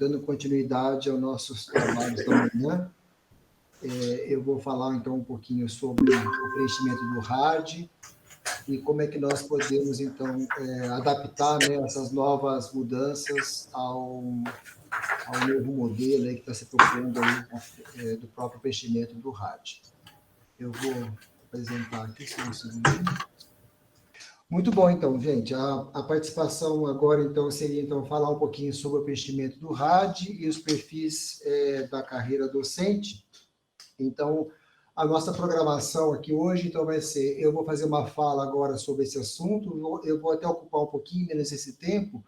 dando continuidade aos nossos trabalhos da manhã, eu vou falar, então, um pouquinho sobre o preenchimento do RAD e como é que nós podemos, então, adaptar, né, essas novas mudanças ao novo modelo aí que está se propondo aí, do próprio preenchimento do RAD. Eu vou apresentar aqui, só um segundinho. Muito bom, então, gente. A participação agora, então, seria então, falar um pouquinho sobre o preenchimento do RAD e os perfis da carreira docente. Então, a nossa programação aqui hoje, então, vai ser, eu vou fazer uma fala agora sobre esse assunto, eu vou até ocupar um pouquinho menos esse tempo,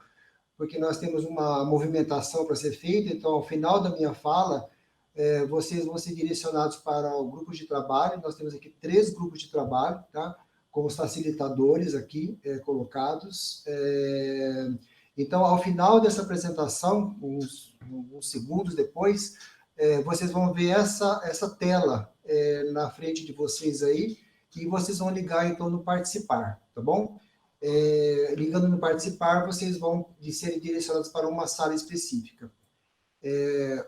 porque nós temos uma movimentação para ser feita, então, ao final da minha fala, vocês vão ser direcionados para o grupo de trabalho, nós temos aqui 3 grupos de trabalho, tá? Com os facilitadores aqui colocados. Então, ao final dessa apresentação, uns segundos depois, vocês vão ver essa tela na frente de vocês aí, e vocês vão ligar, então, no participar, tá bom? Ligando no participar, vocês vão ser direcionados para uma sala específica.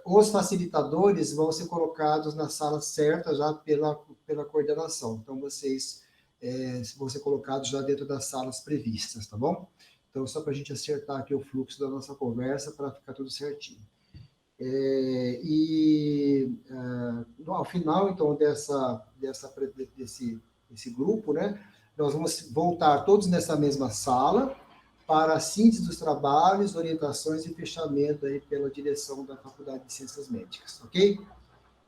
Os facilitadores vão ser colocados na sala certa já pela coordenação. Então, vocês vão ser colocados já dentro das salas previstas, tá bom? Então, só para a gente acertar aqui o fluxo da nossa conversa, para ficar tudo certinho. Ao final, então, desse grupo, né, nós vamos voltar todos nessa mesma sala, para a síntese dos trabalhos, orientações e fechamento aí pela direção da Faculdade de Ciências Médicas, ok?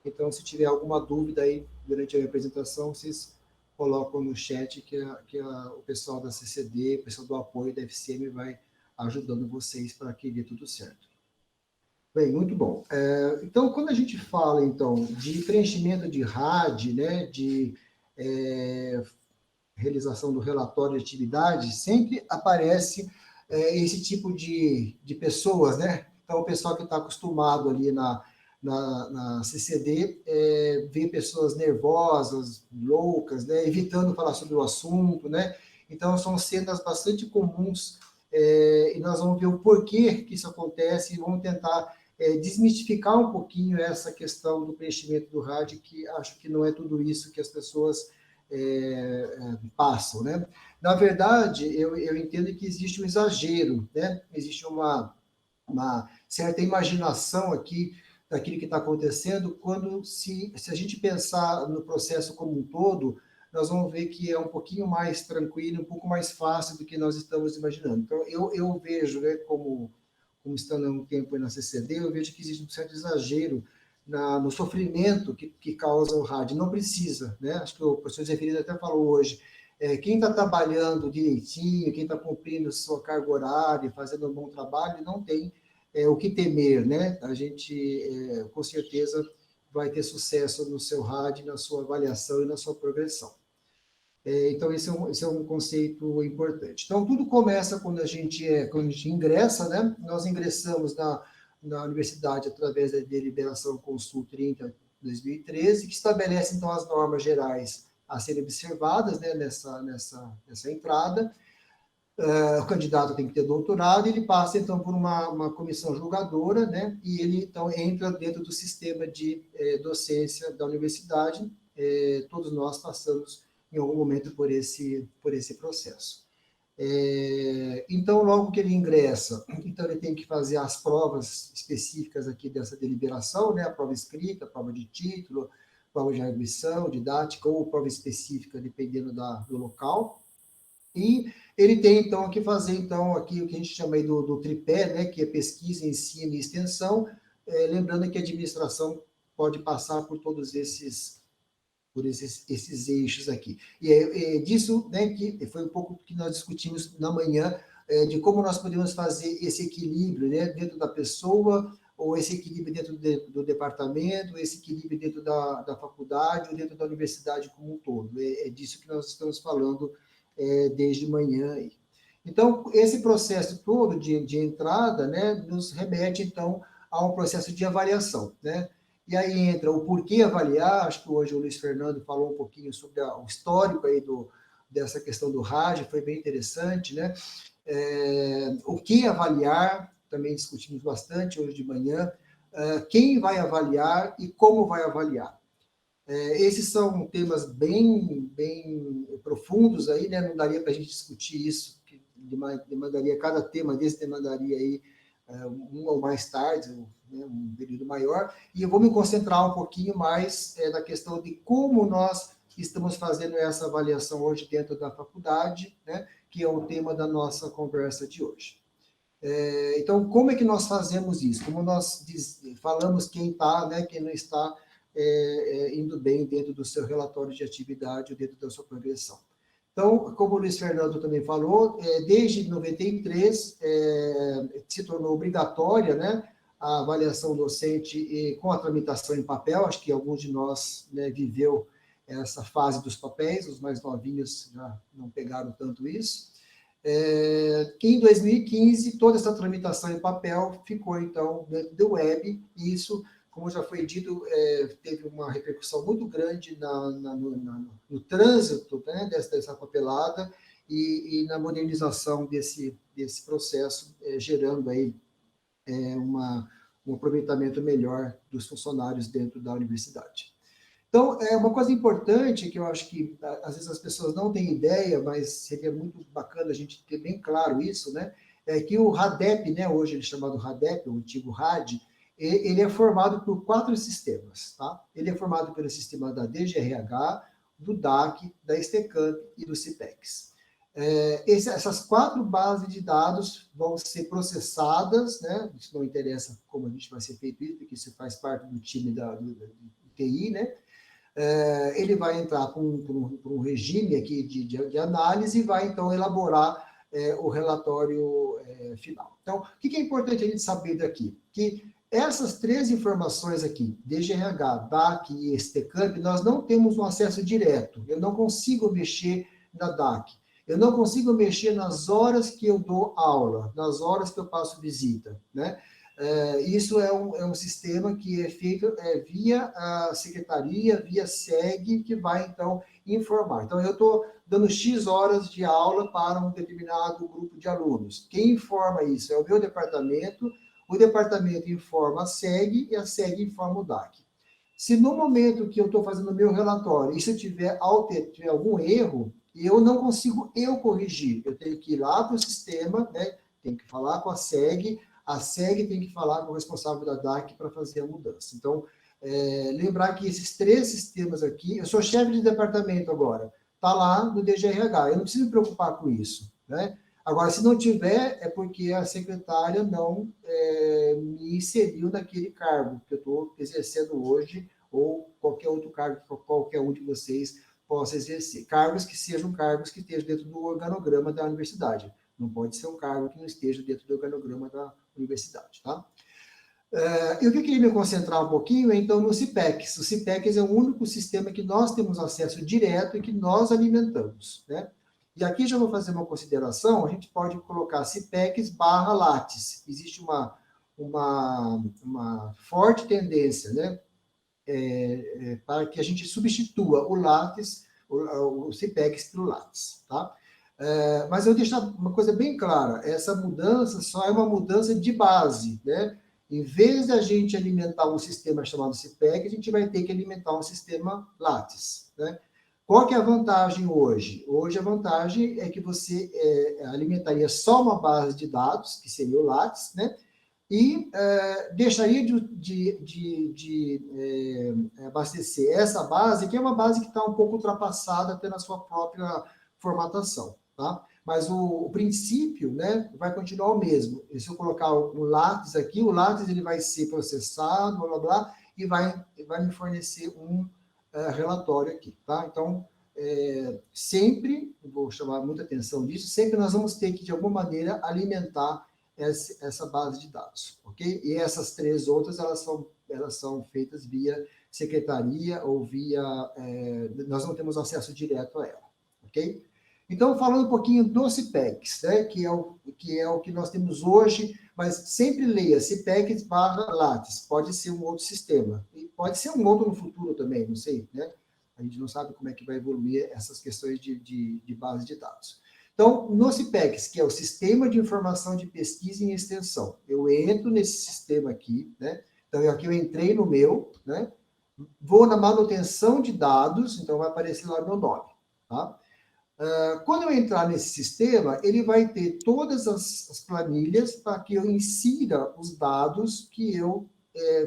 Então, se tiver alguma dúvida aí durante a minha apresentação, vocês colocam no chat que o pessoal da CCD, o pessoal do apoio da FCM vai ajudando vocês para que dê tudo certo. Bem, muito bom. Então, quando a gente fala, então, de preenchimento de RAD, né, de realização do relatório de atividade, sempre aparece esse tipo de pessoas, né? Então, o pessoal que está acostumado ali na CCD vê pessoas nervosas, loucas, né? Evitando falar sobre o assunto, né? Então, são cenas bastante comuns e nós vamos ver o porquê que isso acontece e vamos tentar desmistificar um pouquinho essa questão do preenchimento do RAD, que acho que não é tudo isso que as pessoas passam, né? Na verdade, eu entendo que existe um exagero, né? Existe uma certa imaginação aqui daquilo que está acontecendo, quando se a gente pensar no processo como um todo, nós vamos ver que é um pouquinho mais tranquilo, um pouco mais fácil do que nós estamos imaginando. Então, eu vejo, né, como estando há um tempo aí na CCD, eu vejo que existe um certo exagero no sofrimento que causa o RAD. Não precisa, né? Acho que o professor Zé Feliz até falou hoje, quem está trabalhando direitinho, quem está cumprindo sua carga horária, fazendo um bom trabalho, não tem o que temer, né? A gente, com certeza, vai ter sucesso no seu RAD, na sua avaliação e na sua progressão. Então, esse é um conceito importante. Então, tudo começa quando a gente ingressa, né? Nós ingressamos na universidade através da deliberação Consul 30/2013, que estabelece, então, as normas gerais a serem observadas, né, nessa entrada. O candidato tem que ter doutorado, e ele passa, então, por uma comissão julgadora, né, e ele, então, entra dentro do sistema de docência da universidade. Todos nós passamos, em algum momento, por esse processo. Então, logo que ele ingressa, então ele tem que fazer as provas específicas aqui dessa deliberação, né, a prova escrita, a prova de título, prova de arguição, didática, ou prova específica, dependendo do local. E ele tem, então, que fazer, então, aqui o que a gente chama aí do tripé, né, que é pesquisa, ensino e extensão, lembrando que a administração pode passar por todos esses eixos aqui. E é disso, né, que foi um pouco que nós discutimos na manhã, de como nós podemos fazer esse equilíbrio, né, dentro da pessoa, ou esse equilíbrio dentro do departamento, esse equilíbrio dentro da faculdade, ou dentro da universidade como um todo. É disso que nós estamos falando desde manhã aí. Então, esse processo todo de entrada, né, nos remete, então, a um processo de avaliação, né? E aí entra o porquê avaliar. Acho que hoje o Luiz Fernando falou um pouquinho sobre o histórico aí dessa questão do RAD, foi bem interessante, né? O que avaliar, também discutimos bastante hoje de manhã, quem vai avaliar e como vai avaliar. Esses são temas bem profundos aí, né? Não daria para a gente discutir isso, que demandaria, cada tema desse demandaria aí um ou mais tarde, né, um período maior, e eu vou me concentrar um pouquinho mais na questão de como nós estamos fazendo essa avaliação hoje dentro da faculdade, né, que é o tema da nossa conversa de hoje. Então, como é que nós fazemos isso? Como nós falamos quem está, né, quem não está indo bem dentro do seu relatório de atividade ou dentro da sua progressão. Então, como o Luiz Fernando também falou, desde 93 se tornou obrigatória, né, a avaliação docente com a tramitação em papel. Acho que alguns de nós, né, viveu essa fase dos papéis, os mais novinhos já não pegaram tanto isso. Em 2015, toda essa tramitação em papel ficou, então, dentro do web, e isso, como já foi dito, teve uma repercussão muito grande no trânsito, né, dessa papelada e na modernização desse processo, gerando aí um aproveitamento melhor dos funcionários dentro da universidade. Então, uma coisa importante que eu acho que às vezes as pessoas não têm ideia, mas seria muito bacana a gente ter bem claro isso, né? É que o RADEP, né, hoje ele é chamado RADEP, o antigo RAD, ele é formado por 4 sistemas, tá? Ele é formado pelo sistema da DGRH, do DAC, da STECAMP e do CIPEX. Essas 4 bases de dados vão ser processadas, né? Isso não interessa como a gente vai ser feito isso, porque isso faz parte do time do TI, né? Ele vai entrar para um regime aqui de análise e vai, então, elaborar o relatório final. Então, o que é importante a gente saber daqui? Que essas 3 informações aqui, DGRH, DAC e STCamp, nós não temos um acesso direto. Eu não consigo mexer na DAC. Eu não consigo mexer nas horas que eu dou aula, nas horas que eu passo visita, né? Isso é um sistema que é feito via a secretaria, via SEG, que vai, então, informar. Então, eu estou dando X horas de aula para um determinado grupo de alunos. Quem informa isso é o meu departamento, o departamento informa a SEG e a SEG informa o DAC. Se no momento que eu estou fazendo o meu relatório, e se eu tiver algum erro, eu não consigo corrigir. Eu tenho que ir lá para o sistema, né? Tenho que falar com a SEG tem que falar com o responsável da DAC para fazer a mudança. Então, lembrar que esses 3 sistemas aqui, eu sou chefe de departamento agora, está lá no DGRH, eu não preciso me preocupar com isso, né? Agora, se não tiver, é porque a secretária não me inseriu naquele cargo que eu estou exercendo hoje, ou qualquer outro cargo que qualquer um de vocês possa exercer. Cargos que sejam cargos que estejam dentro do organograma da universidade. Não pode ser um cargo que não esteja dentro do organograma da universidade, tá? Eu queria me concentrar um pouquinho, então, no CIPEX. O CIPEX é o único sistema que nós temos acesso direto e que nós alimentamos, né? E aqui já vou fazer uma consideração, a gente pode colocar CIPEX barra Lattes. Existe uma forte tendência, né? Para que a gente substitua o Lattes, o CIPEX pelo Lattes, tá? Mas eu deixar uma coisa bem clara, essa mudança só é uma mudança de base, né? Em vez de a gente alimentar um sistema chamado CIPEC, a gente vai ter que alimentar um sistema Lattes, né? Qual que é a vantagem hoje? Hoje a vantagem é que você alimentaria só uma base de dados, que seria o Lattes, né? E deixaria de abastecer essa base, que é uma base que está um pouco ultrapassada até na sua própria formatação, tá? Mas o princípio, né, vai continuar o mesmo. E se eu colocar um Lattes aqui, o Lattes ele vai ser processado, blá, blá, blá, e vai me fornecer um relatório aqui, tá? Então, sempre, vou chamar muita atenção nisso, sempre nós vamos ter que, de alguma maneira, alimentar essa base de dados, ok? E essas 3 outras, elas são feitas via secretaria ou via... nós não temos acesso direto a ela, ok? Então, falando um pouquinho do CIPEX, né, que é o que nós temos hoje, mas sempre leia CIPEX barra Lattes, pode ser um outro sistema, e pode ser um outro no futuro também, não sei, né? A gente não sabe como é que vai evoluir essas questões de base de dados. Então, no CIPEX, que é o Sistema de Informação de Pesquisa e Extensão, eu entro nesse sistema aqui, né? Então, aqui eu entrei no meu, né? Vou na manutenção de dados, então vai aparecer lá meu nome, tá? Quando eu entrar nesse sistema, ele vai ter todas as planilhas para que eu insira os dados que eu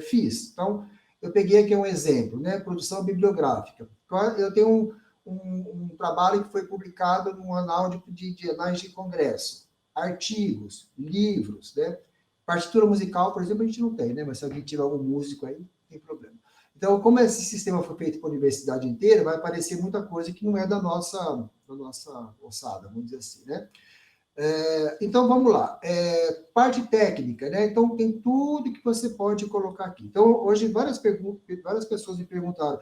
fiz. Então, eu peguei aqui um exemplo, né? Produção bibliográfica. Eu tenho um trabalho que foi publicado no Anal de Anais de Congresso. Artigos, livros, né? Partitura musical, por exemplo, a gente não tem, né? Mas se alguém tiver algum músico aí, não tem problema. Então, como esse sistema foi feito para a universidade inteira, vai aparecer muita coisa que não é da nossa ossada, vamos dizer assim, né? Então, vamos lá. Parte técnica, né? Então, tem tudo que você pode colocar aqui. Então, hoje, várias pessoas me perguntaram,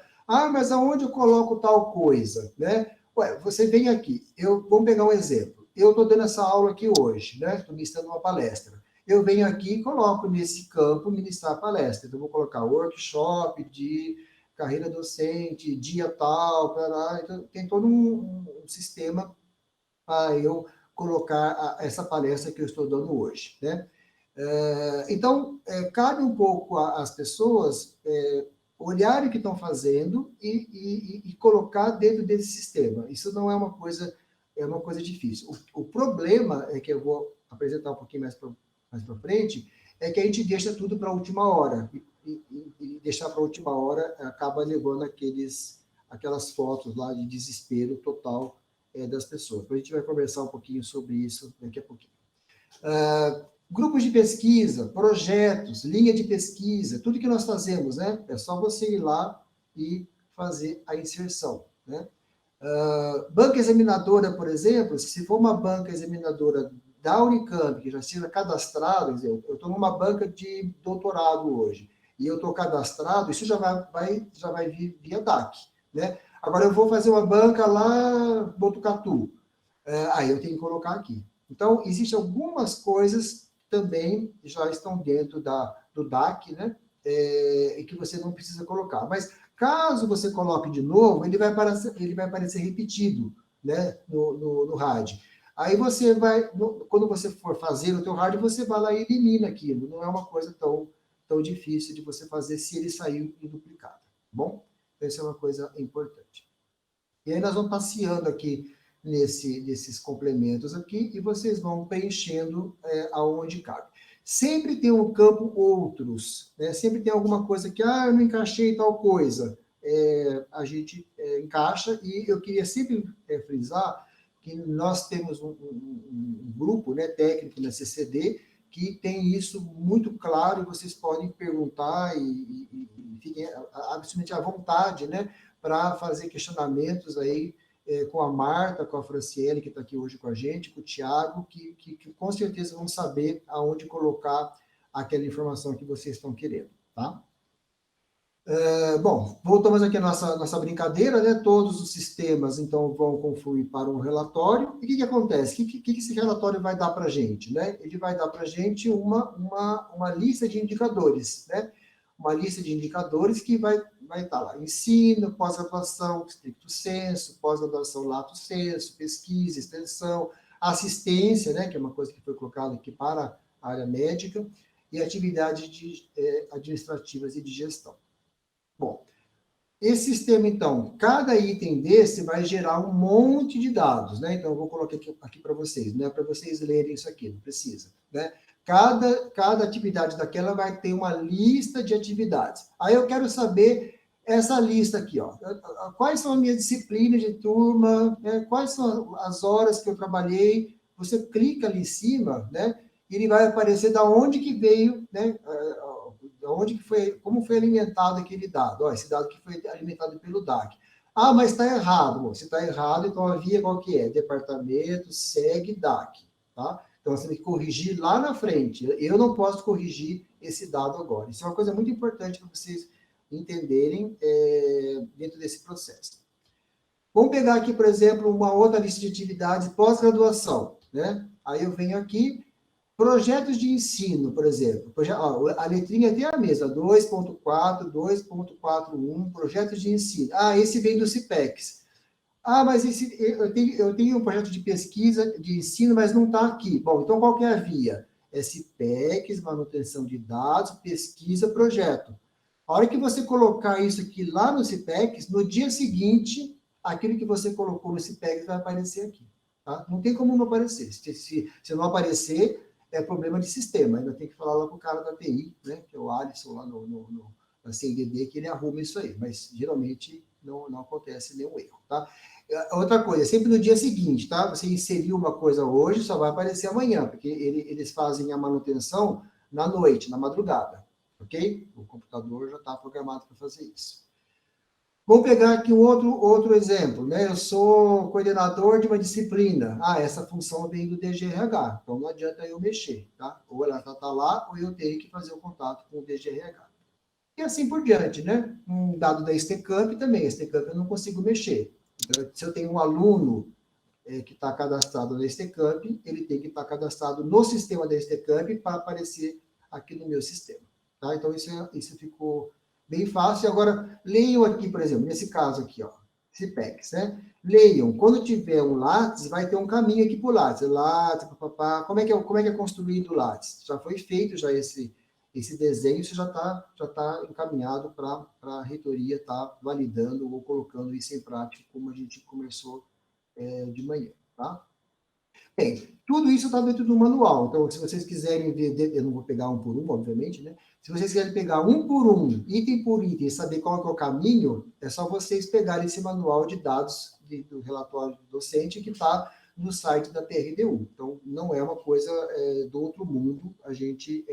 mas aonde eu coloco tal coisa, né? Ué, você vem aqui. Vamos pegar um exemplo. Eu estou dando essa aula aqui hoje, né? Estou ministrando uma palestra. Eu venho aqui e coloco nesse campo ministrar a palestra. Então, eu vou colocar workshop de carreira docente, dia tal, então, tem todo um sistema para eu colocar essa palestra que eu estou dando hoje, né? Então, cabe um pouco às pessoas olharem o que estão fazendo e colocar dentro desse sistema. Isso não é uma coisa, difícil. O problema é que eu vou apresentar um pouquinho mais para frente, é que a gente deixa tudo para a última hora. E deixar para a última hora acaba levando aquelas fotos lá de desespero total das pessoas. Então, a gente vai conversar um pouquinho sobre isso daqui a pouquinho. Grupos de pesquisa, projetos, linha de pesquisa, tudo que nós fazemos, né? É só você ir lá e fazer a inserção, né? Banca examinadora, por exemplo, se for uma banca examinadora da Unicamp, que já seja cadastrado, eu estou numa banca de doutorado hoje, e eu estou cadastrado, isso já vai vir via DAC, né? Agora eu vou fazer uma banca lá no Botucatu, aí eu tenho que colocar aqui. Então, existem algumas coisas que também já estão dentro do DAC, né? E que você não precisa colocar. Mas, caso você coloque de novo, ele vai aparecer repetido, né? No RAD. Aí você quando você for fazer no teu RAD, você vai lá e elimina aquilo. Não é uma coisa tão difícil de você fazer se ele sair em duplicado, tá bom? Essa é uma coisa importante. E aí nós vamos passeando aqui nesses complementos aqui e vocês vão preenchendo aonde cabe. Sempre tem um campo outros, né? Sempre tem alguma coisa que, eu não encaixei tal coisa. A gente encaixa e eu queria sempre frisar que nós temos um grupo, né, técnico na CCD que tem isso muito claro e vocês podem perguntar e fiquem absolutamente à vontade, né, para fazer questionamentos aí com a Marta, com a Franciele, que está aqui hoje com a gente, com o Tiago, que com certeza vão saber aonde colocar aquela informação que vocês estão querendo, tá? Bom, voltamos aqui à nossa brincadeira, né? Todos os sistemas, então, vão confluir para um relatório. E o que acontece? O que esse relatório vai dar para a gente, né? Ele vai dar para a gente uma lista de indicadores, né? Uma lista de indicadores que vai estar lá. Ensino, pós-graduação, stricto sensu, pós-graduação lato sensu, pesquisa, extensão, assistência, né? Que é uma coisa que foi colocada aqui para a área médica, e atividades administrativas e de gestão. Bom, esse sistema, então, cada item desse vai gerar um monte de dados, né? Então, eu vou colocar aqui para vocês, né? Para vocês lerem isso aqui, não precisa, né? Cada atividade daquela vai ter uma lista de atividades. Aí eu quero saber essa lista aqui, ó. Quais são as minhas disciplinas de turma, né? Quais são as horas que eu trabalhei. Você clica ali em cima, né? E ele vai aparecer da onde que veio, né? Onde que foi, como foi alimentado aquele dado. Esse dado que foi alimentado pelo DAC. Mas está errado. Se está errado, então a via qual que é? Departamento, segue DAC. Tá? Então você tem que corrigir lá na frente. Eu não posso corrigir esse dado agora. Isso é uma coisa muito importante para vocês entenderem dentro desse processo. Vamos pegar aqui, por exemplo, uma outra lista de atividades pós-graduação. Né? Aí eu venho aqui. Projetos de ensino, por exemplo. A letrinha tem a mesma, 2.4, 2.41, projetos de ensino. Esse vem do CIPEX. Ah, mas eu tenho um projeto de pesquisa, de ensino, mas não está aqui. Bom, então qual que é a via? SPECs, manutenção de dados, pesquisa, projeto. A hora que você colocar isso aqui lá no CIPEX, no dia seguinte, aquilo que você colocou no CIPEX vai aparecer aqui. Tá? Não tem como não aparecer. Se não aparecer, é problema de sistema. Ainda tem que falar lá com o cara da TI, né, que é o Alisson lá na CNDD, que ele arruma isso aí. Mas geralmente não acontece nenhum erro. Tá? Outra coisa, sempre no dia seguinte, tá? Você inseriu uma coisa hoje, só vai aparecer amanhã, porque eles fazem a manutenção na noite, na madrugada, ok? O computador já está programado para fazer isso. Vou pegar aqui um outro exemplo, né? Eu sou coordenador de uma disciplina. Ah, essa função vem do DGRH, então não adianta eu mexer, tá? Ou ela está lá, ou eu tenho que fazer o contato com o DGRH. E assim por diante, né? Um dado da STCamp também, a STCamp eu não consigo mexer. Então, se eu tenho um aluno que está cadastrado na STCamp, ele tem que estar cadastrado no sistema da STCamp para aparecer aqui no meu sistema. Tá? Então, isso ficou bem fácil. Agora, leiam aqui, por exemplo, nesse caso aqui, ó, CPEX, né? Leiam, quando tiver um Lattes, vai ter um caminho aqui para o Lattes. Lattes, papapá. Como é que é construído o Lattes? Já foi feito já esse desenho, isso já tá encaminhado para a reitoria estar validando ou colocando isso em prática, como a gente começou de manhã, tá? Bem, tudo isso está dentro do manual. Então, se vocês quiserem ver, eu não vou pegar um por um, obviamente, né? Se vocês quiserem pegar um por um, item por item, e saber qual é o caminho, é só vocês pegarem esse manual de dados do relatório do docente que está no site da PRDU. Então, não é uma coisa do outro mundo a gente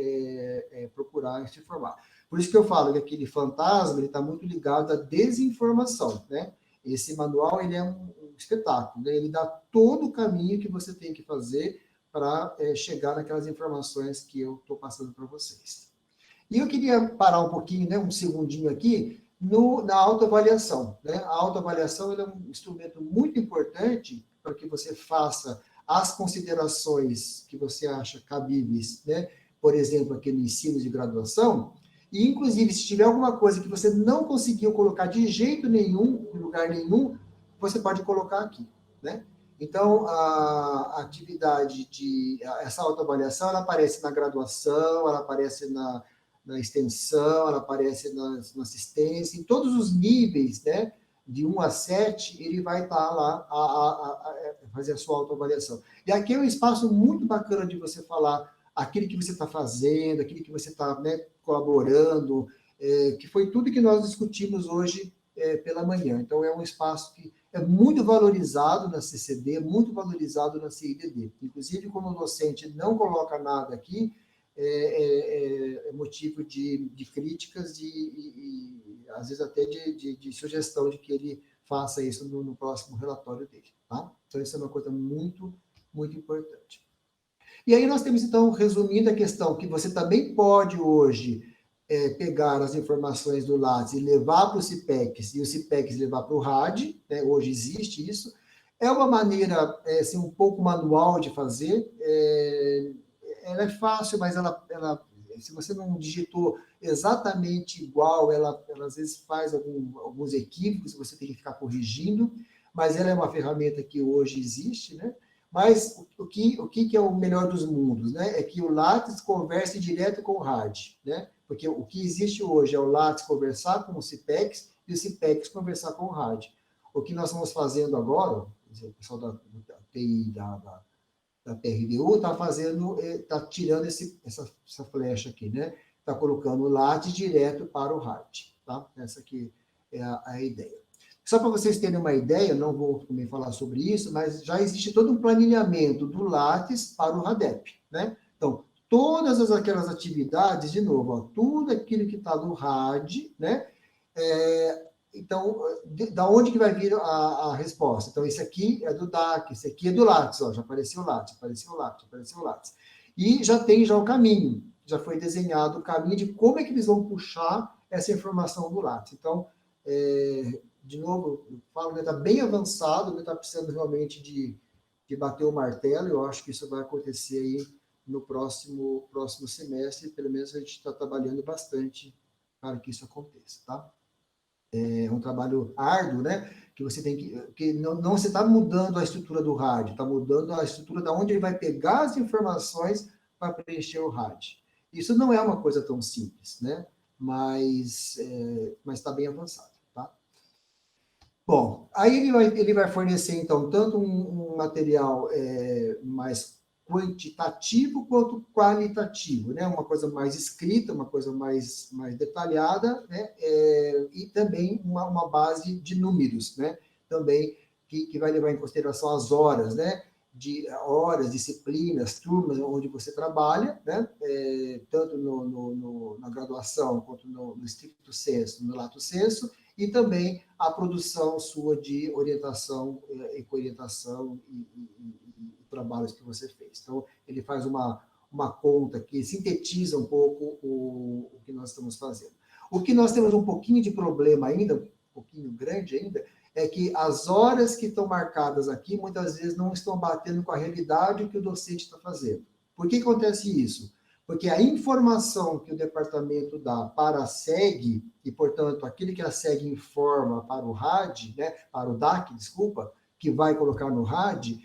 procurar se informar. Por isso que eu falo que aquele fantasma está muito ligado à desinformação, né? Esse manual ele é um espetáculo, né? Ele dá todo o caminho que você tem que fazer para chegar naquelas informações que eu estou passando para vocês. E eu queria parar um pouquinho, né, um segundinho aqui, na autoavaliação. Né? A autoavaliação é um instrumento muito importante para que você faça as considerações que você acha cabíveis, né? Por exemplo, aqui no ensino de graduação, e inclusive se tiver alguma coisa que você não conseguiu colocar de jeito nenhum, em lugar nenhum, você pode colocar aqui, né? Então, a atividade essa autoavaliação, ela aparece na graduação, ela aparece na extensão, ela aparece na assistência, em todos os níveis, né? De 1 a 7, ele vai estar lá a fazer a sua autoavaliação. E aqui é um espaço muito bacana de você falar aquilo que você está fazendo, aquilo que você está, né, colaborando, que foi tudo que nós discutimos hoje pela manhã. Então, é um espaço que é muito valorizado na CCD, muito valorizado na CIDD. Inclusive, quando o docente não coloca nada aqui, é motivo de críticas e, às vezes, até de sugestão de que ele faça isso no próximo relatório dele. Tá? Então, isso é uma coisa muito, muito importante. E aí nós temos, então, resumindo a questão, que você também pode hoje pegar as informações do Lattes e levar para o CIPEX, e o CIPEX levar para o RAD, né? Hoje existe isso. É uma maneira assim, um pouco manual de fazer, ela é fácil, mas se você não digitou exatamente igual, ela às vezes faz alguns equívocos, você tem que ficar corrigindo, mas ela é uma ferramenta que hoje existe, né? Mas o que é o melhor dos mundos, né? É que o Lattes converse direto com o RAD, né? Porque o que existe hoje é o Lattes conversar com o CIPEX e o CIPEX conversar com o RAD. O que nós estamos fazendo agora, o pessoal da TI, da PRDU está fazendo, está tirando essa flecha aqui, né? Está colocando o Lattes direto para o RAD, tá? Essa aqui é a ideia. Só para vocês terem uma ideia, não vou também falar sobre isso, mas já existe todo um planejamento do Lattes para o RADEP, né? Então, todas aquelas atividades, de novo, ó, tudo aquilo que está no RAD, né? Então, da onde que vai vir a resposta? Então, esse aqui é do DAC, esse aqui é do Lattes, ó, já apareceu o Lattes, apareceu o Lattes, apareceu o Lattes. E já tem o caminho, já foi desenhado o caminho de como é que eles vão puxar essa informação do Lattes. Então, de novo, eu falo, né, está bem avançado, está precisando realmente de bater o martelo, eu acho que isso vai acontecer aí no próximo semestre, pelo menos a gente está trabalhando bastante para que isso aconteça, tá? é um trabalho árduo, né? Que você tem que não você está mudando a estrutura do rádio, está mudando a estrutura da onde ele vai pegar as informações para preencher o rádio. Isso não é uma coisa tão simples, né? Mas está bem avançado, tá? Bom, aí ele vai fornecer, então, tanto um material mais quantitativo quanto qualitativo, né? Uma coisa mais escrita, uma coisa mais detalhada, né? E também uma base de números, né? Também que vai levar em consideração as horas, né? De horas, disciplinas, turmas onde você trabalha, né? Tanto na graduação quanto no stricto sensu, no lato sensu, e também a produção sua de orientação e coorientação e trabalhos que você fez. Então, ele faz uma conta que sintetiza um pouco o que nós estamos fazendo. O que nós temos um pouquinho de problema ainda, um pouquinho grande ainda, é que as horas que estão marcadas aqui, muitas vezes não estão batendo com a realidade que o docente está fazendo. Por que acontece isso? Porque a informação que o departamento dá para a SEG, e, portanto, aquilo que a SEG informa para o RAD, né, para o DAC, desculpa, que vai colocar no RAD,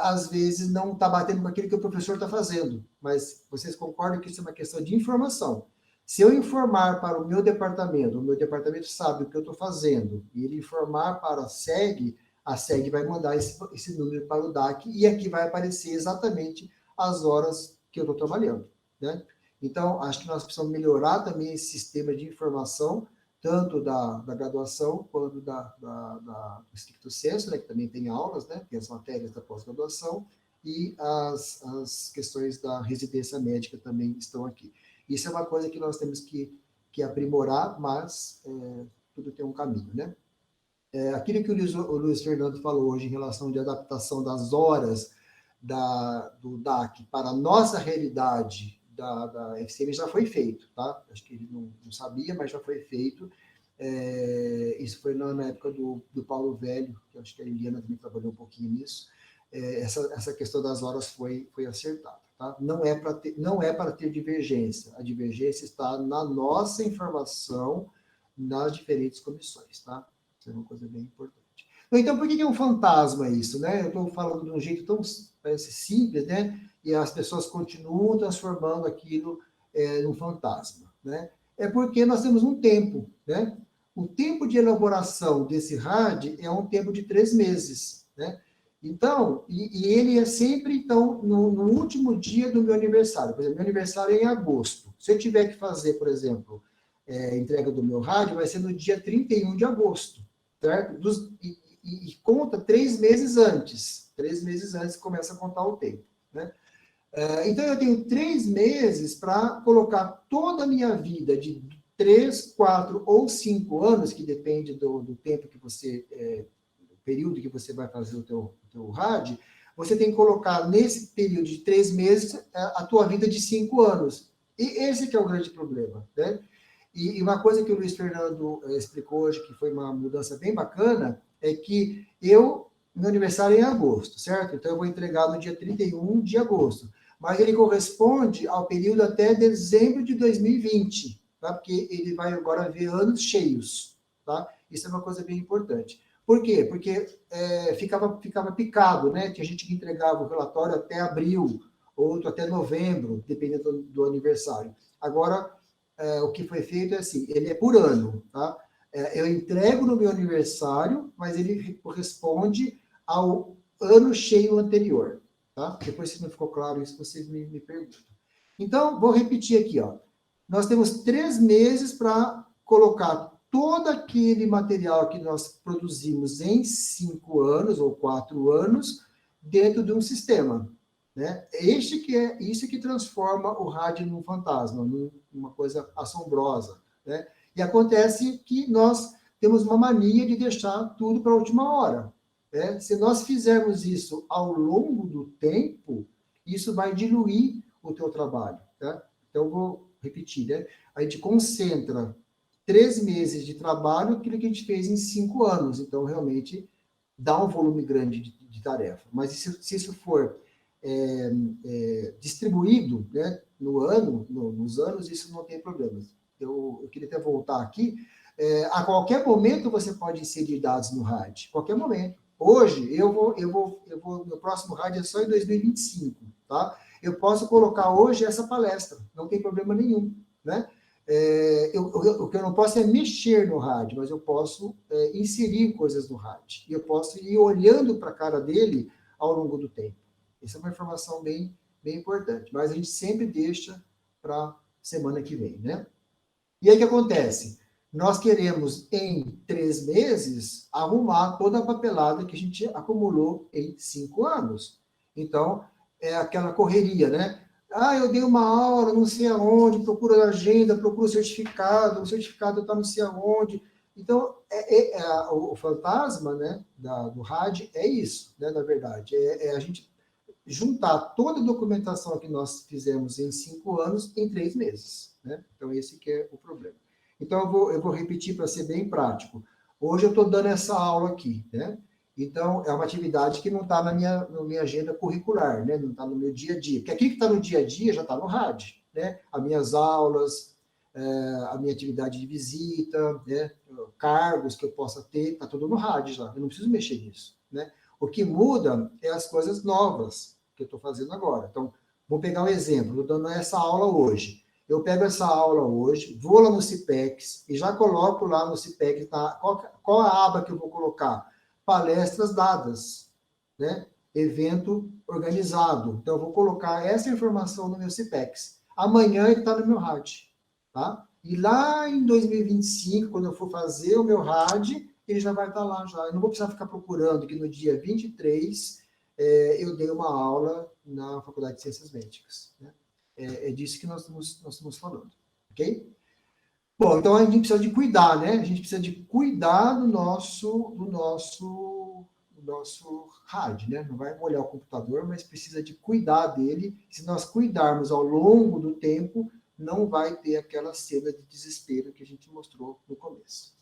às vezes não está batendo com aquilo que o professor está fazendo. Mas vocês concordam que isso é uma questão de informação. Se eu informar para o meu departamento sabe o que eu estou fazendo, e ele informar para a SEG vai mandar esse número para o DAC, e aqui vai aparecer exatamente as horas que eu estou trabalhando. Né? Então, acho que nós precisamos melhorar também esse sistema de informação, tanto da graduação quanto do stricto sensu, né, que também tem aulas, né, tem as matérias da pós-graduação, e as questões da residência médica também estão aqui. Isso é uma coisa que nós temos que aprimorar, mas tudo tem um caminho, né? Aquilo que o Luiz Fernando falou hoje em relação de adaptação das horas do DAC para a nossa realidade da FCM já foi feito, tá? Acho que ele não sabia, mas já foi feito. Isso foi na época do Paulo Velho, que acho que a Eliana também trabalhou um pouquinho nisso. Essa questão das horas foi acertada, tá? Não é para ter divergência. A divergência está na nossa informação nas diferentes comissões, tá? Isso é uma coisa bem importante. Então, por que é um fantasma isso, né? Eu estou falando de um jeito tão, parece simples, né? E as pessoas continuam transformando aquilo num fantasma, né? É porque nós temos um tempo, né? O tempo de elaboração desse RAD é um tempo de 3 meses, né? Então, e ele é sempre, então, no último dia do meu aniversário. Por exemplo, meu aniversário é em agosto. Se eu tiver que fazer, por exemplo, entrega do meu rádio, vai ser no dia 31 de agosto, certo? E conta 3 meses antes. 3 meses antes começa a contar o tempo, né? Então, eu tenho 3 meses para colocar toda a minha vida de 3, 4 ou 5 anos, que depende do tempo que você, do período que você vai fazer o teu RAD, você tem que colocar nesse período de 3 meses a tua vida de 5 anos. E esse que é o grande problema, né? E uma coisa que o Luiz Fernando explicou hoje, que foi uma mudança bem bacana, é que meu aniversário é em agosto, certo? Então eu vou entregar no dia 31 de agosto. Mas ele corresponde ao período até dezembro de 2020, tá? Porque ele vai agora ver anos cheios, tá? Isso é uma coisa bem importante. Por quê? Porque ficava picado, né? Tinha gente que entregava o relatório até abril, outro até novembro, dependendo do aniversário. Agora, o que foi feito é assim, ele é por ano, tá? Eu entrego no meu aniversário, mas ele corresponde ao ano cheio anterior, tá? Depois, se não ficou claro isso, vocês me perguntam. Então, vou repetir aqui, ó. Nós temos 3 meses para colocar todo aquele material que nós produzimos em 5 anos ou 4 anos dentro de um sistema, né? Isso que transforma o rádio num fantasma, numa coisa assombrosa, né? E acontece que nós temos uma mania de deixar tudo para a última hora, né? Se nós fizermos isso ao longo do tempo, isso vai diluir o teu trabalho, tá? Então, eu vou repetir, né? A gente concentra 3 meses de trabalho aquilo que a gente fez em 5 anos. Então, realmente, dá um volume grande de tarefa. Mas se isso for distribuído, né, nos anos, isso não tem problema. Eu queria até voltar aqui. A qualquer momento você pode inserir dados no RAD, qualquer momento. Hoje, meu próximo RAD é só em 2025, tá? Eu posso colocar hoje essa palestra, não tem problema nenhum, né? O que eu não posso é mexer no RAD, mas eu posso inserir coisas no RAD. E eu posso ir olhando para a cara dele ao longo do tempo. Essa é uma informação bem, bem importante, mas a gente sempre deixa para semana que vem, né? E aí o que acontece? Nós queremos, em 3 meses, arrumar toda a papelada que a gente acumulou em 5 anos. Então, é aquela correria, né? Eu dei uma aula, não sei aonde, procuro a agenda, procuro o certificado está não sei aonde. Então, o fantasma, né, do RAD é isso, né, na verdade. A gente juntar toda a documentação que nós fizemos em 5 anos em 3 meses. Né? Então, esse que é o problema. Então, eu vou repetir para ser bem prático. Hoje eu estou dando essa aula aqui, né? Então, é uma atividade que não está na minha agenda curricular, né? Não está no meu dia a dia. Porque aquilo que está no dia a dia já está no RAD, né? As minhas aulas, a minha atividade de visita, né? Cargos que eu possa ter, está tudo no RAD já. Eu não preciso mexer nisso, né? O que muda é as coisas novas que eu estou fazendo agora. Então, vou pegar um exemplo. Estou dando essa aula hoje. Eu pego essa aula hoje, vou lá no CIPEX e já coloco lá no CIPEX, qual a aba que eu vou colocar? Palestras dadas, né? Evento organizado. Então, eu vou colocar essa informação no meu CIPEX. Amanhã ele está no meu RAD, tá? E lá em 2025, quando eu for fazer o meu RAD, ele já vai estar lá já. Eu não vou precisar ficar procurando que no dia 23 eu dei uma aula na Faculdade de Ciências Médicas. Né? É disso que nós estamos falando, ok? Bom, então a gente precisa de cuidar, né? A gente precisa de cuidar do nosso RAD, né? Não vai molhar o computador, mas precisa de cuidar dele. Se nós cuidarmos ao longo do tempo, não vai ter aquela cena de desespero que a gente mostrou no começo.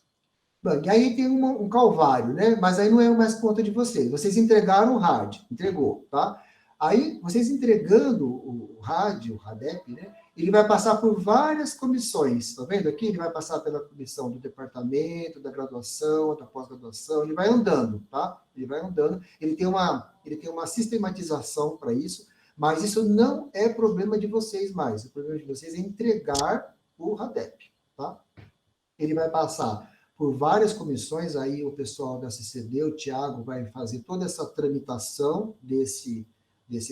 Bom, e aí tem um calvário, né? Mas aí não é mais conta de vocês. Vocês entregaram o RAD, entregou, tá? Aí, vocês entregando o RAD, o RADEP, né? Ele vai passar por várias comissões, tá vendo aqui? Ele vai passar pela comissão do departamento, da graduação, da pós-graduação, ele vai andando, tá? Ele vai andando, ele tem uma sistematização para isso, mas isso não é problema de vocês mais. O problema de vocês é entregar o RADEP, tá? Ele vai passar por várias comissões, aí o pessoal da CCD, o Tiago, vai fazer toda essa tramitação desse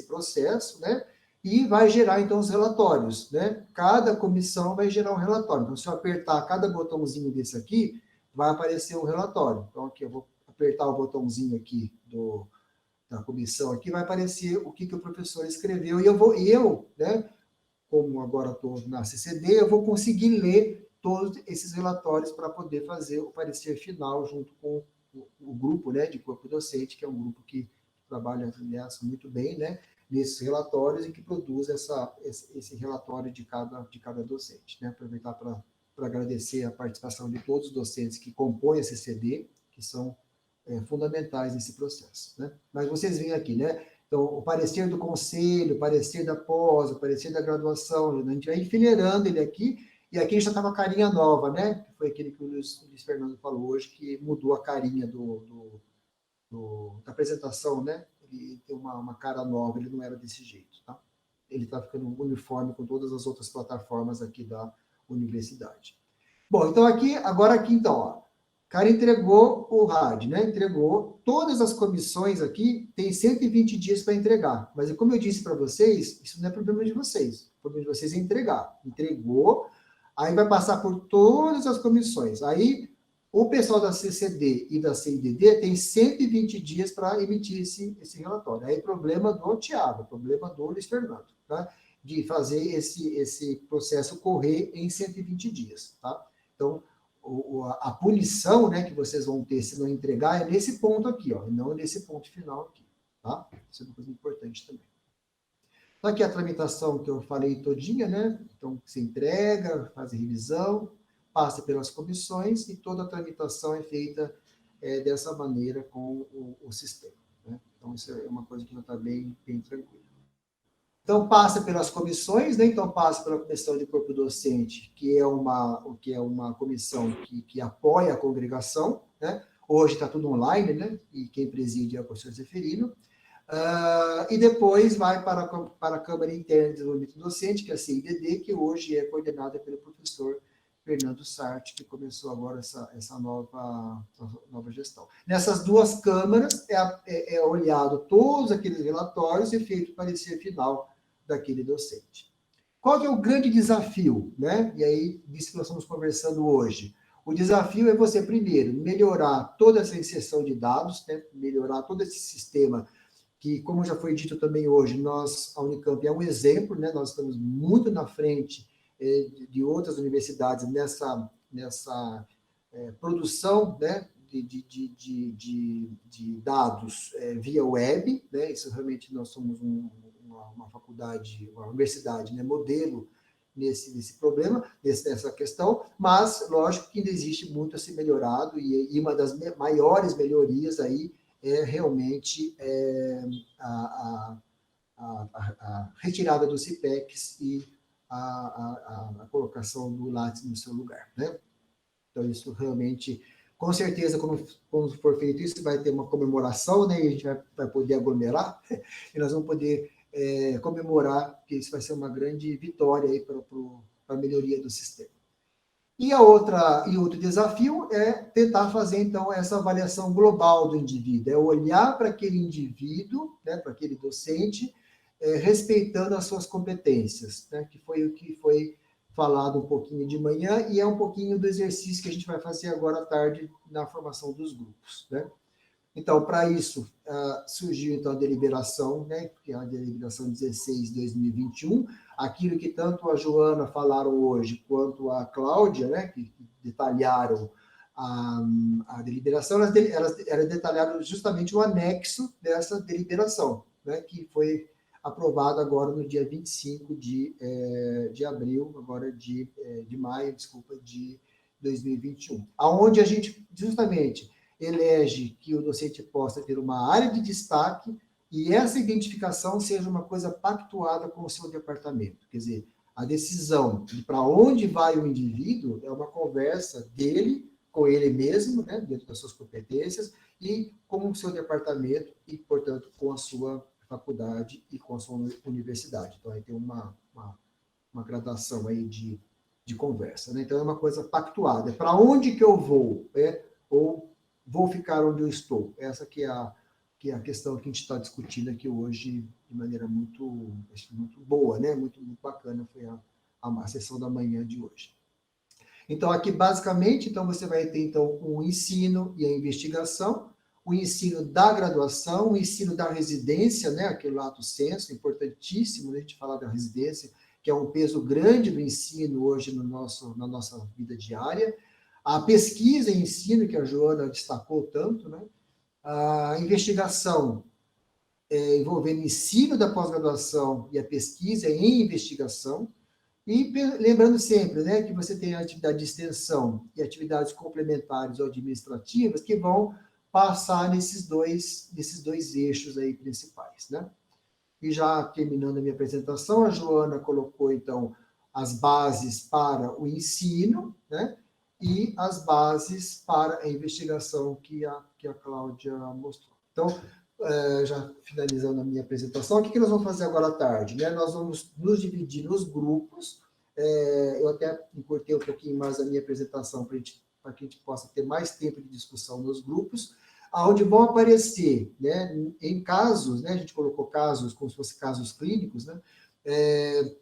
processo, né? E vai gerar, então, os relatórios, né? Cada comissão vai gerar um relatório. Então, se eu apertar cada botãozinho desse aqui, vai aparecer um relatório. Então, aqui eu vou apertar o botãozinho aqui da comissão, aqui vai aparecer o que o professor escreveu, e eu, né? Como agora estou na CCD, eu vou conseguir ler todos esses relatórios para poder fazer o parecer final junto com o grupo, né, de corpo docente, que é um grupo que trabalha, aliás, muito bem, né, nesses relatórios e que produz esse relatório de cada docente. Né? Aproveitar para agradecer a participação de todos os docentes que compõem a CCD, que são fundamentais nesse processo. Né? Mas vocês veem aqui, né? Então, o parecer do conselho, o parecer da pós, o parecer da graduação, a gente vai enfileirando ele aqui, e aqui já está com a carinha nova, né? Que foi aquele que o Luiz Fernando falou hoje, que mudou a carinha da apresentação, né? Ele tem uma cara nova, ele não era desse jeito, tá? Ele está ficando uniforme com todas as outras plataformas aqui da universidade. Bom, então agora aqui então, ó, o cara entregou o RAD, né? Entregou. Todas as comissões aqui têm 120 dias para entregar. Mas como eu disse para vocês, isso não é problema de vocês. O problema de vocês é entregar. Entregou, aí vai passar por todas as comissões. Aí o pessoal da CCD e da CIDD tem 120 dias para emitir esse relatório. Aí problema do Tiago, problema do Luiz Fernando, tá? De fazer esse processo correr em 120 dias, tá? Então, a punição, né, que vocês vão ter se não entregar é nesse ponto aqui, ó, não nesse ponto final aqui, tá? Isso é uma coisa importante também. Então, aqui a tramitação que eu falei todinha, né? Então, se entrega, faz a revisão, passa pelas comissões e toda a tramitação é feita dessa maneira com o sistema. Né? Então, isso é uma coisa que já está bem tranquila. Então, passa pelas comissões, né? Então, passa pela comissão de corpo docente, que é uma comissão que apoia a congregação, né? Hoje está tudo online, né? E quem preside é o professor Zeferino. E depois vai para a Câmara Interna de Desenvolvimento Docente, que é a CIDD, que hoje é coordenada pelo professor Fernando Sarti, que começou agora essa nova gestão. Nessas duas câmaras é olhado todos aqueles relatórios e feito o parecer final daquele docente. Qual que é o grande desafio, né? E aí, disso que nós estamos conversando hoje. O desafio é você, primeiro, melhorar toda essa inserção de dados, né? Melhorar todo esse sistema que, como já foi dito também hoje, a Unicamp é um exemplo, né? Nós estamos muito na frente de outras universidades nessa produção, né? de dados via web, né? Isso realmente nós somos uma faculdade, uma universidade, né? Modelo nesse problema, nessa questão, mas lógico que ainda existe muito a ser melhorado e uma das maiores melhorias aí é realmente a retirada dos CPECs e a colocação do Lattes no seu lugar, né? Então, isso realmente, com certeza, quando for feito isso, vai ter uma comemoração, né? E a gente vai poder aglomerar, e nós vamos poder comemorar, que isso vai ser uma grande vitória aí para a melhoria do sistema. E outro desafio é tentar fazer, então, essa avaliação global do indivíduo, é olhar para aquele indivíduo, né, para aquele docente, respeitando as suas competências, né, que foi o que foi falado um pouquinho de manhã, e é um pouquinho do exercício que a gente vai fazer agora à tarde na formação dos grupos, né? Então, para isso, surgiu então a deliberação, né, que é a deliberação 16/2021, aquilo que tanto a Joana falaram hoje, quanto a Cláudia, né, que detalharam a deliberação, elas detalharam justamente o anexo dessa deliberação, né, que foi aprovado agora no dia 25 de abril, agora de maio, desculpa, de 2021, aonde a gente justamente elege que o docente possa ter uma área de destaque e essa identificação seja uma coisa pactuada com o seu departamento. Quer dizer, a decisão de para onde vai o indivíduo é uma conversa dele com ele mesmo, né, dentro das suas competências, e com o seu departamento e, portanto, com a sua faculdade e com a sua universidade. Então, aí tem uma gradação aí de conversa, né? Então, é uma coisa pactuada. É para onde que eu vou? Ou vou ficar onde eu estou? Essa que é a questão que a gente está discutindo aqui hoje de maneira muito boa, né? Muito bacana foi a sessão da manhã de hoje. Então, aqui, basicamente, então, você vai ter então, o ensino e a investigação, o ensino da graduação, o ensino da residência, né? Aquele lato sensu, importantíssimo, né? A gente falar da residência, que é um peso grande do ensino hoje na nossa vida diária, a pesquisa e ensino, que a Joana destacou tanto, né? A investigação envolvendo o ensino da pós-graduação e a pesquisa em investigação, e lembrando sempre, né, que você tem a atividade de extensão e atividades complementares ou administrativas que vão passar nesses dois eixos aí principais, né? E já terminando a minha apresentação, a Joana colocou, então, as bases para o ensino, né? E as bases para a investigação que a Cláudia mostrou. Então, já finalizando a minha apresentação, o que nós vamos fazer agora à tarde? Né? Nós vamos nos dividir nos grupos. Eu até encurtei um pouquinho mais a minha apresentação para que a gente possa ter mais tempo de discussão nos grupos, onde vão aparecer, né, em casos, né, a gente colocou casos como se fossem casos clínicos, né,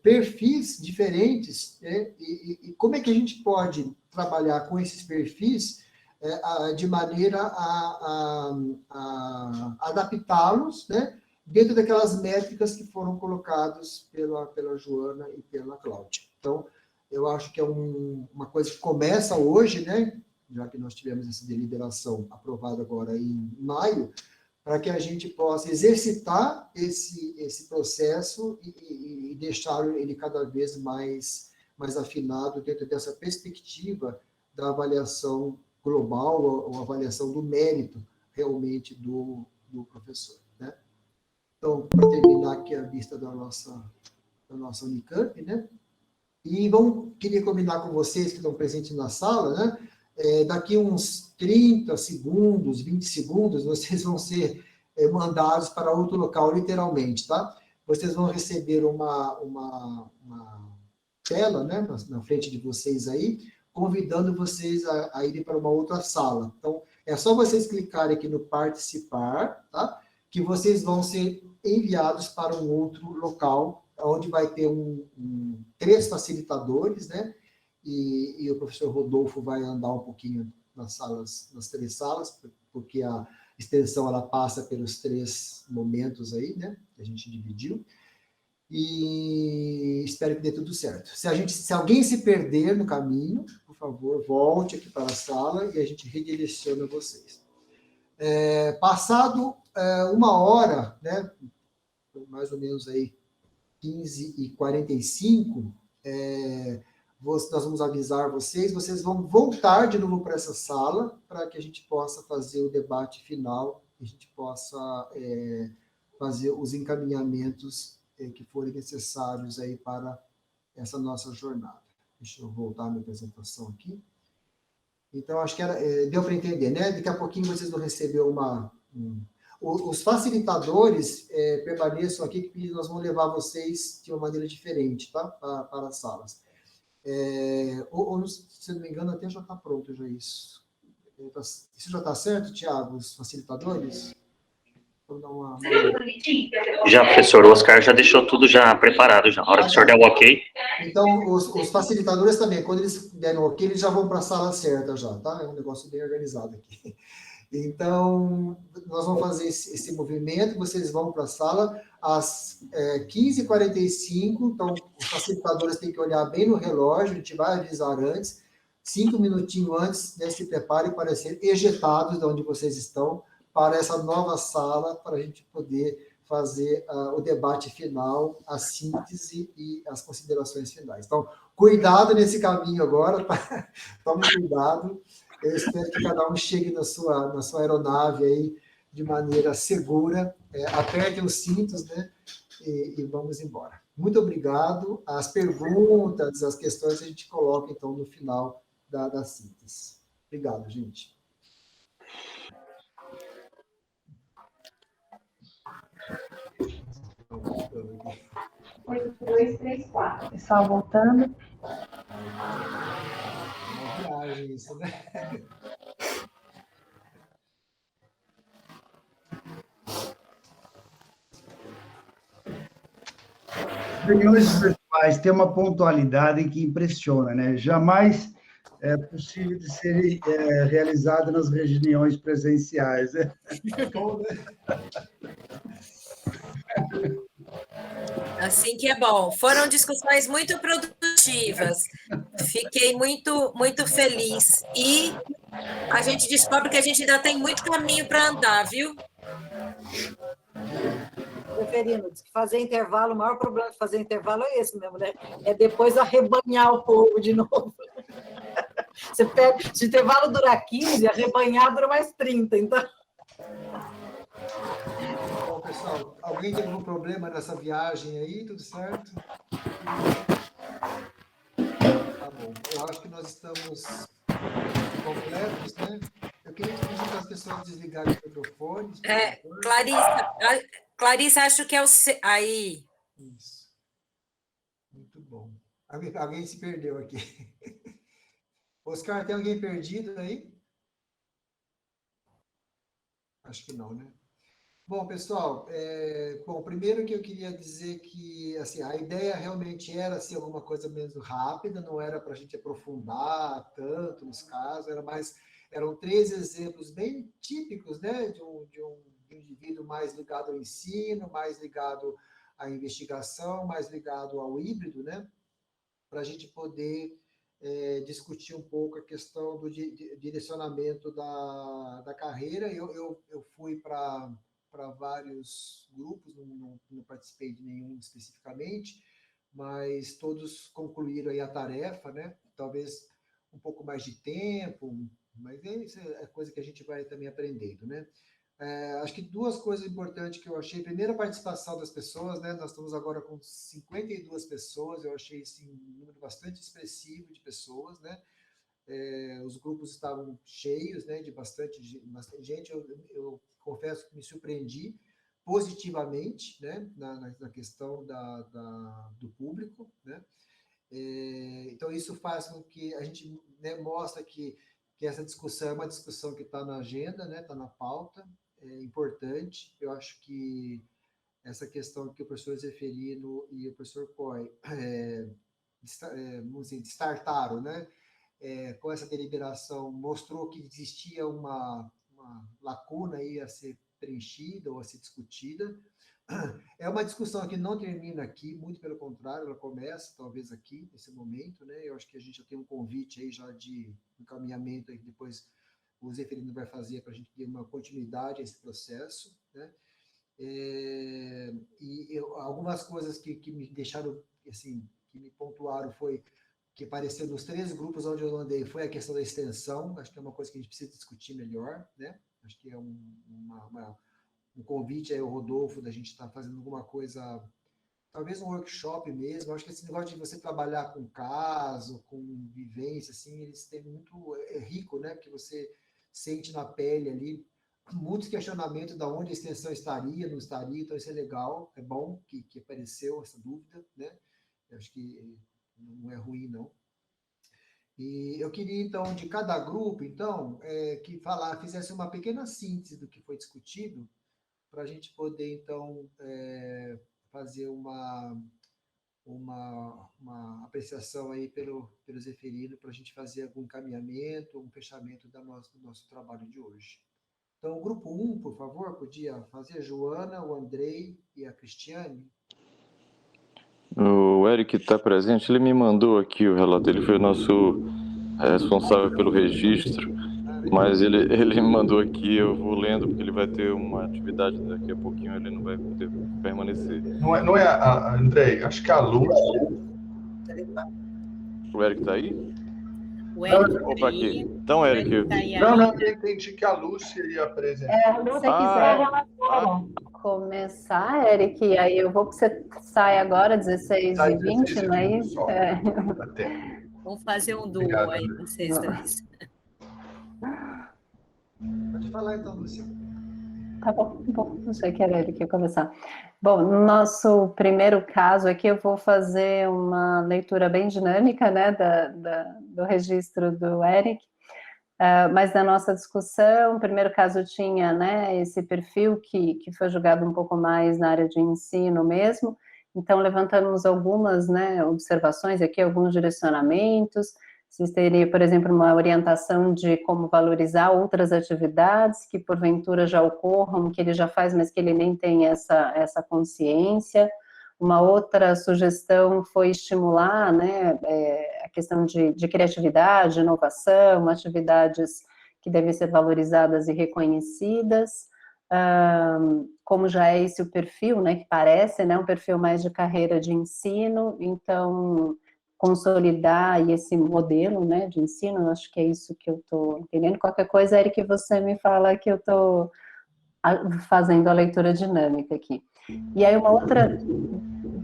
perfis diferentes, né, e como é que a gente pode trabalhar com esses perfis de maneira a adaptá-los, né, dentro daquelas métricas que foram colocadas pela Joana e pela Cláudia. Então, eu acho que é uma coisa que começa hoje, né, já que nós tivemos essa deliberação aprovada agora em maio, para que a gente possa exercitar esse processo e deixar ele cada vez mais afinado dentro dessa perspectiva da avaliação global, ou avaliação do mérito realmente do professor, né? Então, para terminar aqui a lista da nossa Unicamp, né? E queria combinar com vocês que estão presentes na sala, né? Daqui uns 30 segundos, 20 segundos, vocês vão ser mandados para outro local, literalmente, tá? Vocês vão receber uma tela, né, na frente de vocês aí, convidando vocês a irem para uma outra sala. Então, é só vocês clicarem aqui no participar, tá? Que vocês vão ser enviados para um outro local, onde vai ter 3 facilitadores, né? E o professor Rodolfo vai andar um pouquinho nas 3 salas, porque a extensão ela passa pelos 3 momentos aí, né? Que a gente dividiu. E espero que dê tudo certo. Se alguém se perder no caminho, por favor, volte aqui para a sala e a gente redireciona vocês. Passado 1 hora, né? Mais ou menos aí 15h45, nós vamos avisar vocês vão voltar de novo para essa sala, para que a gente possa fazer o debate final, e a gente possa fazer os encaminhamentos que forem necessários aí para essa nossa jornada. Deixa eu voltar a minha apresentação aqui. Então, acho que deu para entender, né? Daqui a pouquinho vocês vão receber os facilitadores permaneçam aqui, que nós vamos levar vocês de uma maneira diferente, tá? Para as salas. Se não me engano, até já está pronto já isso. Isso já está certo, Tiago, os facilitadores? Vou dar uma... Já, professor, o Oscar já deixou tudo já preparado, já. Na hora que o senhor der o ok. Então, os facilitadores também, quando eles derem o ok, eles já vão para a sala certa já, tá? É um negócio bem organizado aqui. Então, nós vamos fazer esse movimento, vocês vão para a sala às 15h45, então os facilitadores têm que olhar bem no relógio, a gente vai avisar antes, 5 minutinhos antes, né, se preparem para ser ejetados de onde vocês estão, para essa nova sala, para a gente poder fazer o debate final, a síntese e as considerações finais. Então, cuidado nesse caminho agora, tá? Tome cuidado. Eu espero que cada um chegue na sua aeronave aí de maneira segura, aperte os cintos, né? E vamos embora. Muito obrigado. As perguntas, as questões a gente coloca, então, no final da síntese. Obrigado, gente. 8, 2, 3, 4. Pessoal, voltando. Uma viagem isso, né? Reuniões virtuais têm uma pontualidade que impressiona, né? Jamais é possível de ser realizada nas reuniões presenciais. Né? Assim que é bom. Foram discussões muito produtivas. Fiquei muito, muito feliz. E a gente descobre que a gente ainda tem muito caminho para andar, viu? Preferino, diz que fazer intervalo, o maior problema de fazer intervalo é esse mesmo, né? É depois arrebanhar o povo de novo. Você pega, se o intervalo durar 15, arrebanhar dura mais 30, então... Bom, pessoal, alguém tem algum problema nessa viagem aí? Tudo certo? Tá bom. Eu acho que nós estamos completos, né? Eu queria pedir para as pessoas desligarem os microfones. Clarissa, acho que é o... Aí. Isso. Muito bom. Alguém se perdeu aqui. Oscar, tem alguém perdido aí? Acho que não, né? Bom, pessoal, primeiro que eu queria dizer que assim, a ideia realmente era ser alguma coisa menos rápida, não era para a gente aprofundar tanto nos casos, eram 3 exemplos bem típicos, né, de um indivíduo mais ligado ao ensino, mais ligado à investigação, mais ligado ao híbrido, né, para a gente poder discutir um pouco a questão do direcionamento da carreira. Eu fui para vários grupos, não participei de nenhum especificamente, mas todos concluíram aí a tarefa, né? Talvez um pouco mais de tempo, mas isso é coisa que a gente vai também aprendendo, né? Acho que duas coisas importantes que eu achei. Primeiro, a participação das pessoas, né? Nós estamos agora com 52 pessoas, eu achei assim, um número bastante expressivo de pessoas, né? Os grupos estavam cheios, né? De bastante gente. Eu confesso que me surpreendi positivamente, né? Na questão do público, né? Então, isso faz com que a gente, né, mostra que essa discussão é uma discussão que está na agenda, né? Está na pauta. É importante. Eu acho que essa questão que o professor Zeferino e o professor Coy vamos dizer, destartaram, né? Com essa deliberação, mostrou que existia uma lacuna aí a ser preenchida ou a ser discutida. É uma discussão que não termina aqui, muito pelo contrário, ela começa talvez aqui, nesse momento, né? Eu acho que a gente já tem um convite aí já de encaminhamento aí que depois o Zeferino vai fazer para a gente ter uma continuidade a esse processo, né? Algumas coisas que me deixaram, assim, que me pontuaram foi que apareceu nos 3 grupos onde eu andei, foi a questão da extensão. Acho que é uma coisa que a gente precisa discutir melhor, né? Acho que é um convite aí ao Rodolfo da gente estar fazendo alguma coisa, talvez um workshop mesmo. Acho que esse negócio de você trabalhar com caso, com vivência, assim, eles têm muito, rico, né? Porque você sente na pele ali muitos questionamentos de onde a extensão estaria, não estaria. Então isso é legal, é bom que apareceu essa dúvida, né? Eu acho que não é ruim, não. E eu queria, então, de cada grupo, então, que fizesse uma pequena síntese do que foi discutido, para a gente poder, então, fazer uma apreciação aí pelo Zeferino, para a gente fazer algum encaminhamento, um fechamento do nosso trabalho de hoje. Então, o grupo 1, por favor, podia fazer a Joana, o Andrei e a Cristiane. O Eric está presente, ele me mandou aqui o relato, ele foi o nosso responsável pelo registro, mas ele me mandou aqui, eu vou lendo, porque ele vai ter uma atividade daqui a pouquinho, ele não vai poder permanecer. Não é Andrei, acho que é a Lúcia. O Eric está aí? O Eric Opa, aqui. Então, Eric... Não, eu entendi que a Lúcia ia apresentar. Se você quiser começar, Eric, aí eu vou que você sai agora, 16h20, não é isso? Vamos fazer um duo aí, vocês dois. Pode falar então, Lúcia. Tá bom, não sei que era ele que ia começar. Bom, no nosso primeiro caso aqui, eu vou fazer uma leitura bem dinâmica, né, do registro do Eric, mas na nossa discussão, o primeiro caso tinha, né, esse perfil que foi julgado um pouco mais na área de ensino mesmo, então levantamos algumas, né, observações aqui, alguns direcionamentos. Vocês teriam, por exemplo, uma orientação de como valorizar outras atividades que porventura já ocorram, que ele já faz, mas que ele nem tem essa consciência. Uma outra sugestão foi estimular, né, a questão de criatividade, inovação, atividades que devem ser valorizadas e reconhecidas. Como já é esse o perfil, né, que parece, né, um perfil mais de carreira de ensino, então consolidar esse modelo, né, de ensino, eu acho que é isso que eu estou entendendo. Qualquer coisa, Eric, você me fala que eu estou fazendo a leitura dinâmica aqui. E aí uma outra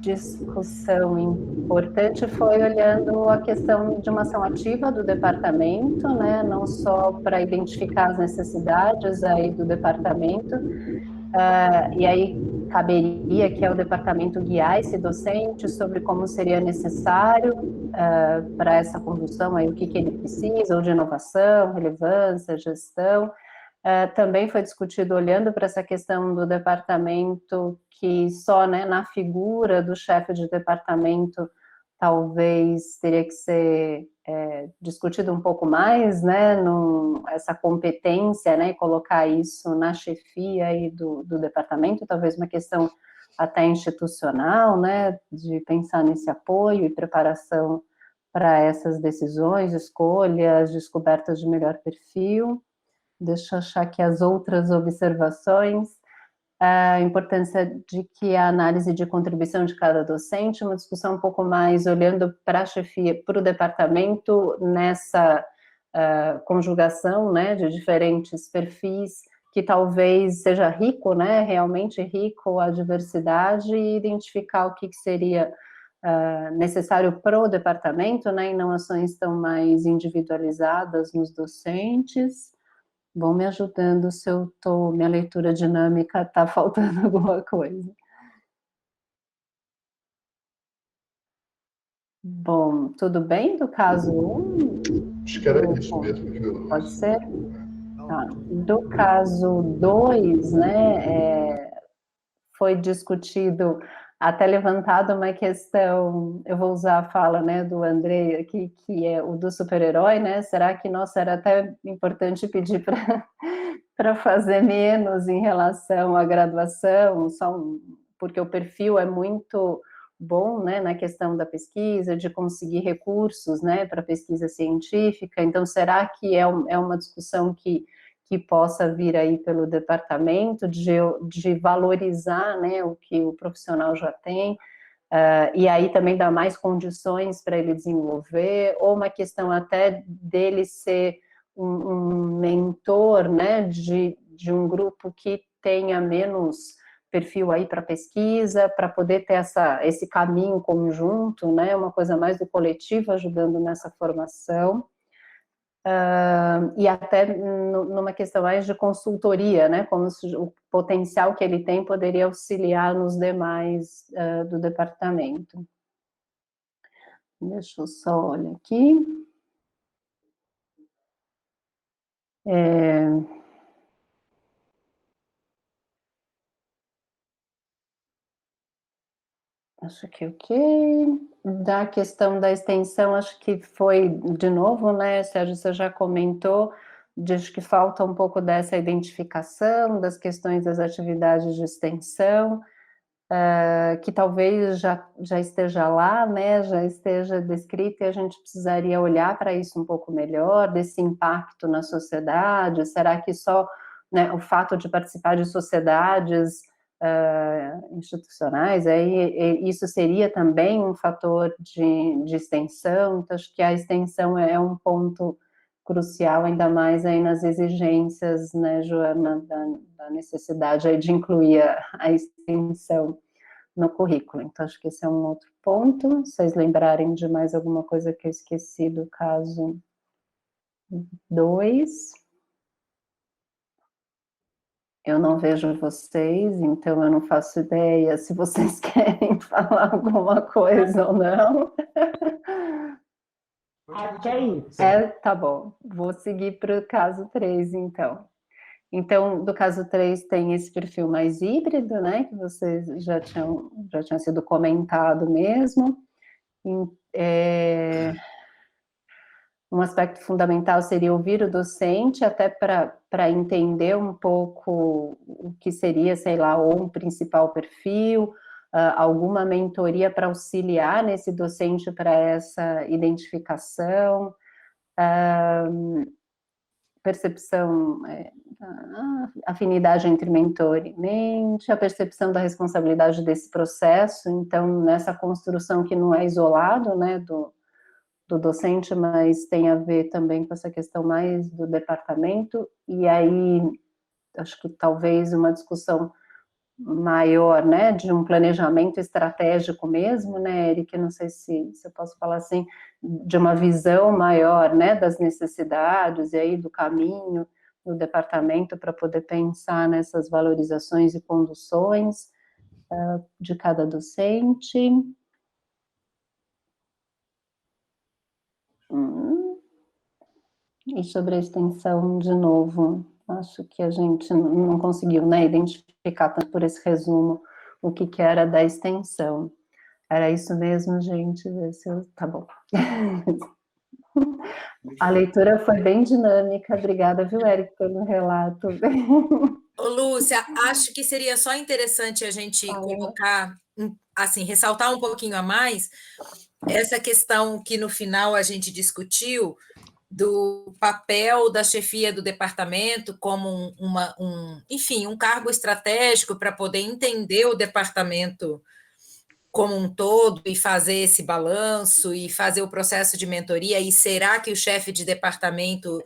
discussão importante foi olhando a questão de uma ação ativa do departamento, né, não só para identificar as necessidades aí do departamento, e aí caberia que é o departamento guiar esse docente sobre como seria necessário para essa condução, aí, o que ele precisa, ou de inovação, relevância, gestão. Também foi discutido olhando para essa questão do departamento, que só, né, na figura do chefe de departamento talvez teria que ser discutido um pouco mais, né, essa competência, né, e colocar isso na chefia aí do departamento, talvez uma questão até institucional, né, de pensar nesse apoio e preparação para essas decisões, escolhas, descobertas de melhor perfil. Deixa eu achar aqui as outras observações. A importância de que a análise de contribuição de cada docente, uma discussão um pouco mais olhando para a chefia, para o departamento, nessa conjugação, né, de diferentes perfis que talvez seja rico, né, realmente rico a diversidade, e identificar o que seria necessário para o departamento, né, e não ações tão mais individualizadas nos docentes. Vão me ajudando se minha leitura dinâmica está faltando alguma coisa. Bom, tudo bem do caso 1? Acho que era isso mesmo, viu? Pode ser? Tá. Do caso 2, né, foi discutido, até levantado uma questão, eu vou usar a fala, né, do Andrei aqui, que é o do super-herói, né, será que, nossa, era até importante pedir para fazer menos em relação à graduação, porque o perfil é muito bom, né, na questão da pesquisa, de conseguir recursos, né, para pesquisa científica. Então, será que é uma discussão que possa vir aí pelo departamento, de valorizar, né, o que o profissional já tem, e aí também dar mais condições para ele desenvolver, ou uma questão até dele ser um mentor, né, de um grupo que tenha menos perfil aí para pesquisa, para poder ter esse caminho conjunto, né, uma coisa mais do coletivo ajudando nessa formação. E até numa questão mais de consultoria, né, como se o potencial que ele tem poderia auxiliar nos demais do departamento. Deixa eu só olhar aqui. Acho que ok. Da questão da extensão, acho que foi, de novo, né, Sérgio, você já comentou, acho que falta um pouco dessa identificação das questões das atividades de extensão, que talvez já esteja lá, né, já esteja descrita, e a gente precisaria olhar para isso um pouco melhor, desse impacto na sociedade. Será que só, né, o fato de participar de sociedades institucionais, aí isso seria também um fator de extensão? Então, acho que a extensão é um ponto crucial, ainda mais aí nas exigências, né, Joana, da necessidade aí de incluir a extensão no currículo. Então, acho que esse é um outro ponto. Se vocês lembrarem de mais alguma coisa que eu esqueci do caso 2. Eu não vejo vocês, então eu não faço ideia se vocês querem falar alguma coisa ou não. Acho que é isso. Tá bom. Vou seguir para o caso 3, então. Então, do caso 3 tem esse perfil mais híbrido, né, que vocês já tinham sido comentado mesmo. Um aspecto fundamental seria ouvir o docente, até para entender um pouco o que seria, sei lá, ou um principal perfil, alguma mentoria para auxiliar nesse docente para essa identificação, percepção, afinidade entre mentor e mente, a percepção da responsabilidade desse processo. Então, nessa construção que não é isolado, né, do docente, mas tem a ver também com essa questão mais do departamento, e aí acho que talvez uma discussão maior, né, de um planejamento estratégico mesmo, né, Eric, não sei se eu posso falar assim, de uma visão maior, né, das necessidades e aí do caminho do departamento para poder pensar nessas valorizações e conduções de cada docente. E sobre a extensão, de novo, acho que a gente não conseguiu, né, identificar tanto por esse resumo o que era da extensão. Era isso mesmo, gente? Tá bom. A leitura foi bem dinâmica. Obrigada, viu, Eric, pelo relato. Ô, Lúcia, acho que seria só interessante a gente colocar, assim, ressaltar um pouquinho a mais essa questão que no final a gente discutiu do papel da chefia do departamento como enfim, um cargo estratégico para poder entender o departamento como um todo e fazer esse balanço e fazer o processo de mentoria? E será que o chefe de departamento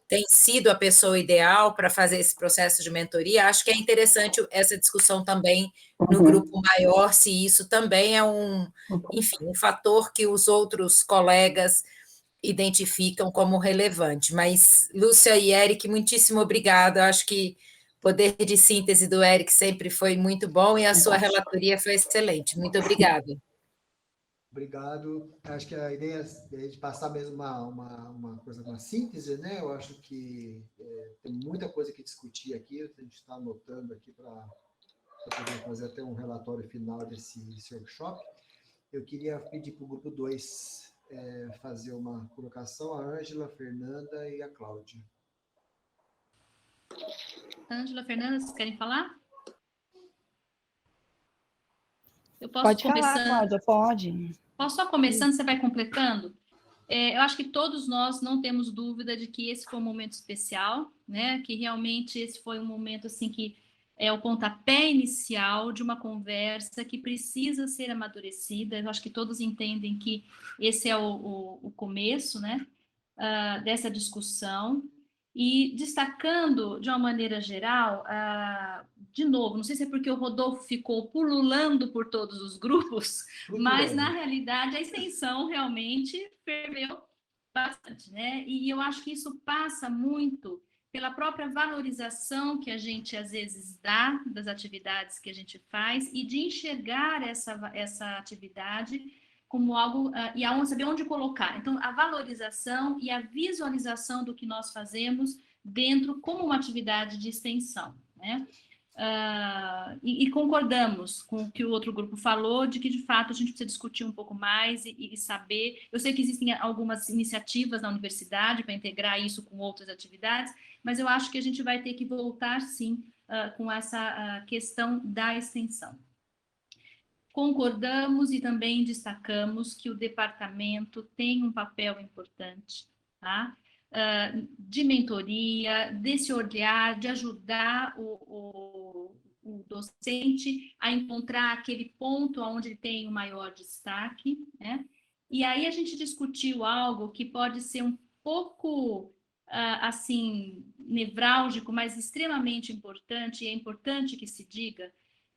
tem sido a pessoa ideal para fazer esse processo de mentoria? Acho que é interessante essa discussão também no grupo maior, se isso também é enfim, um fator que os outros colegas identificam como relevante. Mas, Lúcia e Eric, muitíssimo obrigada. Acho que o poder de síntese do Eric sempre foi muito bom e a sua relatoria foi excelente. Muito obrigada. Obrigado. Acho que a ideia é de passar mesmo uma coisa, uma síntese, né? Eu acho que tem muita coisa que discutir aqui, a gente está anotando aqui para poder fazer até um relatório final desse workshop. Eu queria pedir para o grupo 2 fazer uma colocação, a Ângela, a Fernanda e a Cláudia. Ângela, Fernanda, vocês querem falar? Eu posso Pode começando? falar, Cláudia, pode. Posso só começando, você vai completando? Eu acho que todos nós não temos dúvida de que esse foi um momento especial, né? Que realmente esse foi um momento assim que é o pontapé inicial de uma conversa que precisa ser amadurecida. Eu acho que todos entendem que esse é o começo, né? Dessa discussão. E destacando de uma maneira geral, de novo, não sei se é porque o Rodolfo ficou pululando por todos os grupos, mas na realidade a extensão realmente ferveu bastante, né? E eu acho que isso passa muito pela própria valorização que a gente às vezes dá das atividades que a gente faz e de enxergar essa atividade como algo, e saber onde colocar. Então, a valorização e a visualização do que nós fazemos dentro como uma atividade de extensão, né? E concordamos com o que o outro grupo falou, de que, de fato, a gente precisa discutir um pouco mais e saber. Eu sei que existem algumas iniciativas na universidade para integrar isso com outras atividades, mas eu acho que a gente vai ter que voltar, sim, com essa questão da extensão. Concordamos e também destacamos que o departamento tem um papel importante, tá? De mentoria, desse olhar, de ajudar o docente a encontrar aquele ponto onde ele tem o maior destaque, né? E aí a gente discutiu algo que pode ser um pouco, assim, nevrálgico, mas extremamente importante, e é importante que se diga,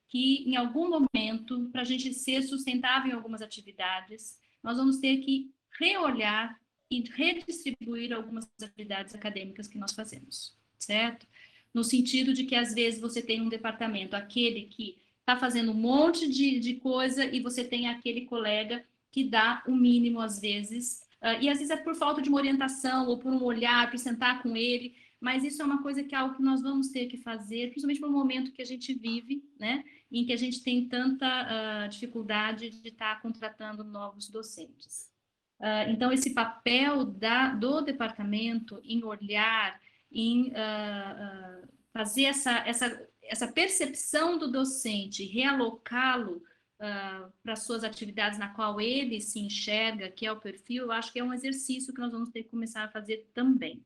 que em algum momento, para a gente ser sustentável em algumas atividades, nós vamos ter que reolhar e redistribuir algumas atividades acadêmicas que nós fazemos, certo? No sentido de que, às vezes, você tem um departamento, aquele que está fazendo um monte de coisa, e você tem aquele colega que dá o mínimo, às vezes, e às vezes é por falta de uma orientação, ou por um olhar, por sentar com ele, mas isso é uma coisa que é algo que nós vamos ter que fazer, principalmente no momento que a gente vive, né? Em que a gente tem tanta dificuldade de estar contratando novos docentes. Então, esse papel do departamento em olhar, em fazer essa percepção do docente, realocá-lo para suas atividades na qual ele se enxerga, que é o perfil, eu acho que é um exercício que nós vamos ter que começar a fazer também.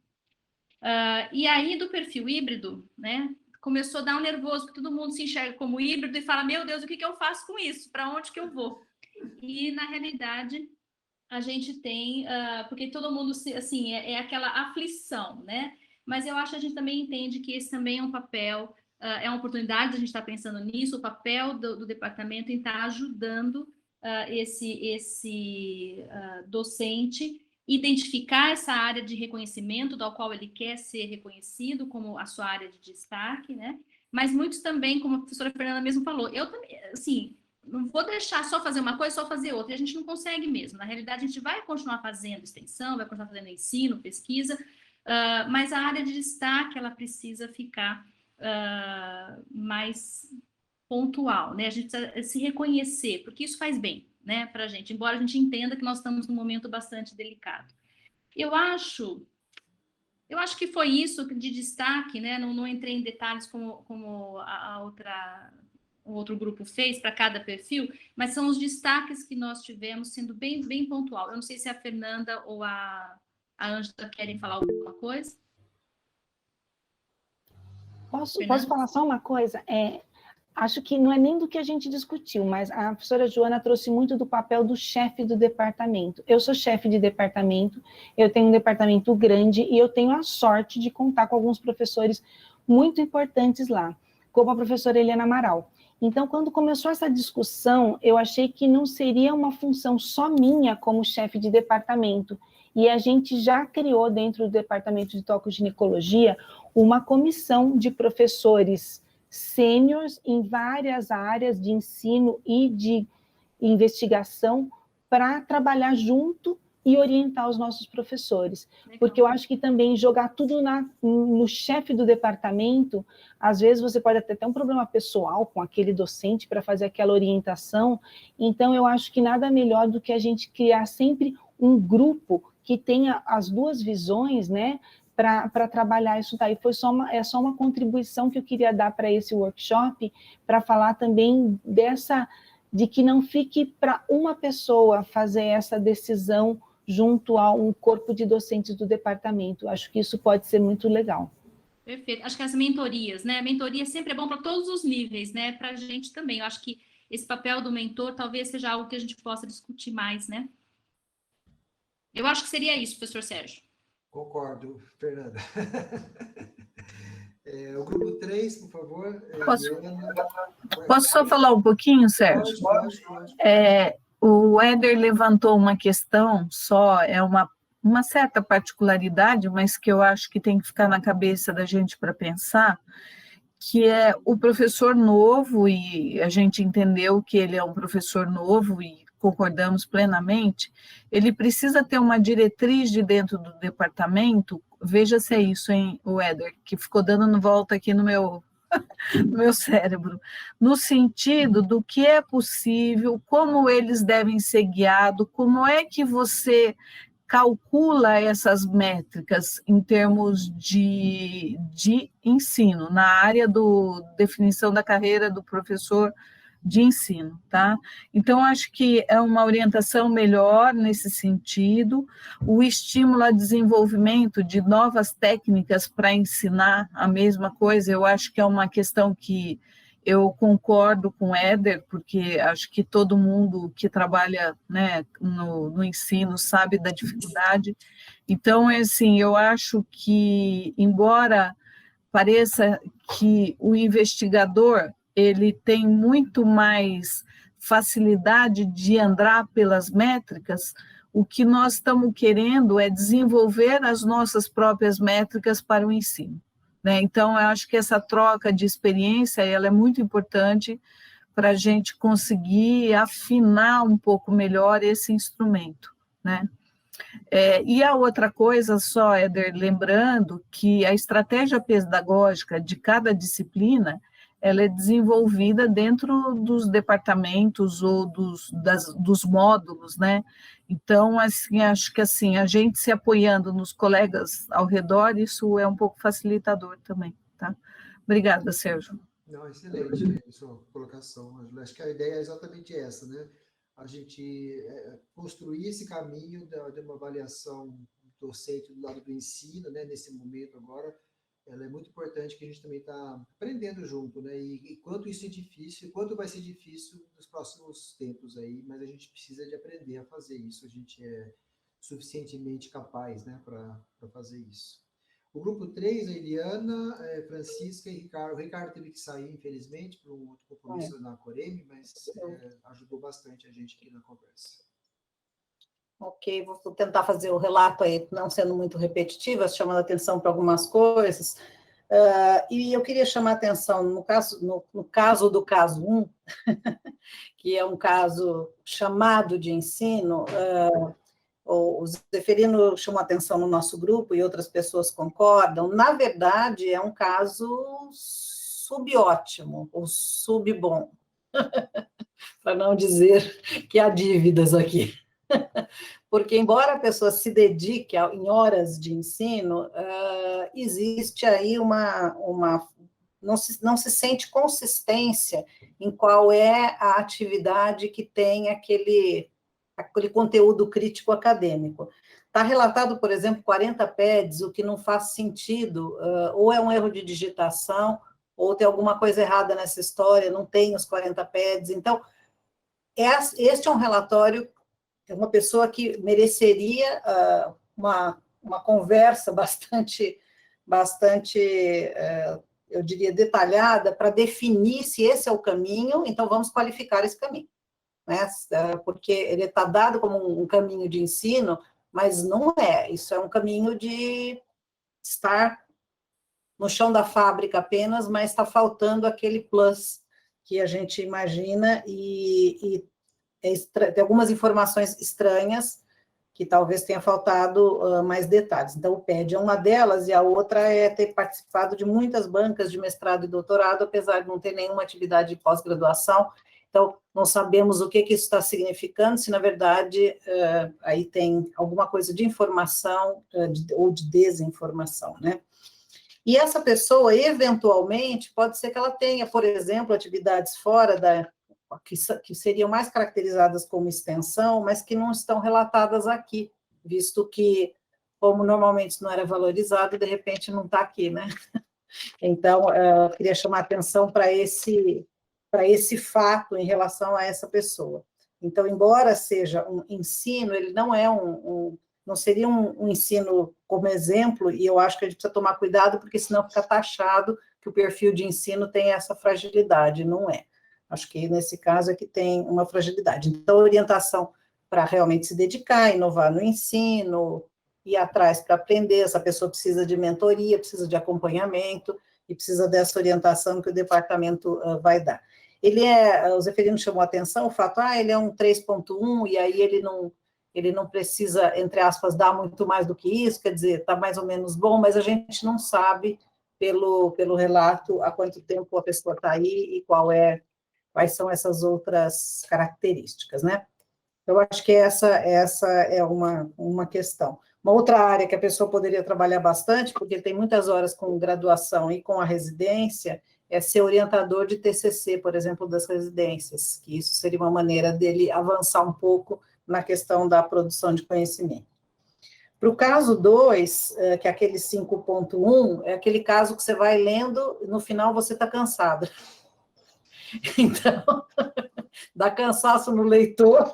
E aí, do perfil híbrido, né? Começou a dar um nervoso, porque todo mundo se enxerga como híbrido e fala, meu Deus, o que eu faço com isso? Para onde que eu vou? E, na realidade, a gente tem, porque todo mundo, assim, é aquela aflição, né? Mas eu acho que a gente também entende que esse também é um papel, é uma oportunidade de a gente estar pensando nisso, o papel do departamento em estar ajudando esse docente identificar essa área de reconhecimento da qual ele quer ser reconhecido como a sua área de destaque, né? Mas muitos também, como a professora Fernanda mesmo falou, eu também, assim, não vou deixar só fazer uma coisa, só fazer outra, e a gente não consegue mesmo. Na realidade, a gente vai continuar fazendo extensão, vai continuar fazendo ensino, pesquisa, mas a área de destaque, ela precisa ficar mais pontual, né? A gente precisa se reconhecer, porque isso faz bem, né, para a gente, embora a gente entenda que nós estamos num momento bastante delicado. Eu acho que foi isso de destaque, né? Não entrei em detalhes como o outro grupo fez para cada perfil, mas são os destaques que nós tivemos, sendo bem, bem pontual. Eu não sei se a Fernanda ou a Ângela querem falar alguma coisa. Posso falar só uma coisa? acho que não é nem do que a gente discutiu, mas a professora Joana trouxe muito do papel do chefe do departamento. Eu sou chefe de departamento, eu tenho um departamento grande e eu tenho a sorte de contar com alguns professores muito importantes lá, como a professora Eliana Amaral. Então, quando começou essa discussão, eu achei que não seria uma função só minha como chefe de departamento, e a gente já criou dentro do departamento de tocoginecologia uma comissão de professores sêniores em várias áreas de ensino e de investigação para trabalhar junto e orientar os nossos professores. Legal. Porque eu acho que também jogar tudo no chefe do departamento, às vezes você pode até ter um problema pessoal com aquele docente para fazer aquela orientação, então eu acho que nada melhor do que a gente criar sempre um grupo que tenha as duas visões, né, para trabalhar isso daí. É só uma contribuição que eu queria dar para esse workshop, para falar também de que não fique para uma pessoa fazer essa decisão junto a um corpo de docentes do departamento. Acho que isso pode ser muito legal. Perfeito. Acho que as mentorias, né? A mentoria sempre é bom para todos os níveis, né? Para a gente também. Eu acho que esse papel do mentor talvez seja algo que a gente possa discutir mais, né? Eu acho que seria isso, professor Sérgio. Concordo, Fernanda. O grupo 3, por favor. Posso só falar um pouquinho, Sérgio? Pode. O Éder levantou uma questão, é uma certa particularidade, mas que eu acho que tem que ficar na cabeça da gente para pensar, que é o professor novo, e a gente entendeu que ele é um professor novo e concordamos plenamente, ele precisa ter uma diretriz de dentro do departamento. Veja se é isso, hein, o Éder, que ficou dando volta aqui no meu cérebro, no sentido do que é possível, como eles devem ser guiados, como é que você calcula essas métricas em termos de ensino, na área da definição da carreira do professor de ensino, tá? Então, acho que é uma orientação melhor nesse sentido, o estímulo ao desenvolvimento de novas técnicas para ensinar a mesma coisa, eu acho que é uma questão que eu concordo com o Éder, porque acho que todo mundo que trabalha, né, no ensino sabe da dificuldade. Então, assim, eu acho que, embora pareça que o investigador ele tem muito mais facilidade de andar pelas métricas, o que nós estamos querendo é desenvolver as nossas próprias métricas para o ensino, né? Então, eu acho que essa troca de experiência ela é muito importante para a gente conseguir afinar um pouco melhor esse instrumento, né? E a outra coisa, só, Éder, lembrando que a estratégia pedagógica de cada disciplina ela é desenvolvida dentro dos departamentos ou dos módulos, né? Então, assim, acho que assim, a gente se apoiando nos colegas ao redor, isso é um pouco facilitador também, tá? Obrigada, Sérgio. Não, excelente a sua colocação, Angela. Acho que a ideia é exatamente essa, né? A gente construir esse caminho de uma avaliação docente do lado do ensino, né? Nesse momento agora, ela é muito importante que a gente também está aprendendo junto, né? E quanto isso é difícil, quanto vai ser difícil nos próximos tempos aí, mas a gente precisa de aprender a fazer isso, a gente é suficientemente capaz, né, para fazer isso. O grupo 3, a Eliana, Francisca e Ricardo. O Ricardo teve que sair, infelizmente, para um outro compromisso na Coreme, mas ajudou bastante a gente aqui na conversa. Ok, vou tentar fazer o relato aí, não sendo muito repetitiva, chamando atenção para algumas coisas. E eu queria chamar atenção, no caso do caso 1, que é um caso chamado de ensino, o Zeferino chamou atenção no nosso grupo e outras pessoas concordam, na verdade é um caso subótimo, ou subbom, para não dizer que há dívidas aqui. Porque, embora a pessoa se dedique em horas de ensino, existe aí não se sente consistência em qual é a atividade que tem aquele conteúdo crítico acadêmico. Está relatado, por exemplo, 40 PEDs, o que não faz sentido, ou é um erro de digitação, ou tem alguma coisa errada nessa história, não tem os 40 PEDs. Então, este é um relatório, é uma pessoa que mereceria uma conversa bastante, eu diria, detalhada para definir se esse é o caminho, então vamos qualificar esse caminho, né? Porque ele está dado como um caminho de ensino, mas não é, isso é um caminho de estar no chão da fábrica apenas, mas está faltando aquele plus que a gente imagina e tem algumas informações estranhas que talvez tenha faltado mais detalhes. Então, o PED é uma delas, e a outra é ter participado de muitas bancas de mestrado e doutorado, apesar de não ter nenhuma atividade de pós-graduação. Então, não sabemos o que isso está significando, se, na verdade, aí tem alguma coisa de informação ou de desinformação, né? E essa pessoa, eventualmente, pode ser que ela tenha, por exemplo, atividades fora que seriam mais caracterizadas como extensão, mas que não estão relatadas aqui, visto que, como normalmente isso não era valorizado, de repente não está aqui, né? Então, eu queria chamar a atenção para esse fato em relação a essa pessoa. Então, embora seja um ensino, ele não é não seria um ensino como exemplo, e eu acho que a gente precisa tomar cuidado, porque senão fica taxado que o perfil de ensino tem essa fragilidade, não é. Acho que nesse caso é que tem uma fragilidade. Então, a orientação para realmente se dedicar, inovar no ensino, ir atrás para aprender, essa pessoa precisa de mentoria, precisa de acompanhamento, e precisa dessa orientação que o departamento vai dar. O Zeferino chamou a atenção, o fato, ele é um 3.1, e aí ele não precisa, entre aspas, dar muito mais do que isso, quer dizer, está mais ou menos bom, mas a gente não sabe, pelo relato, há quanto tempo a pessoa está aí e quais são essas outras características, né? Eu acho que essa é uma questão. Uma outra área que a pessoa poderia trabalhar bastante, porque tem muitas horas com graduação e com a residência, é ser orientador de TCC, por exemplo, das residências, que isso seria uma maneira dele avançar um pouco na questão da produção de conhecimento. Para o caso 2, que é aquele 5.1, é aquele caso que você vai lendo, no final você está cansado. Então, dá cansaço no leitor.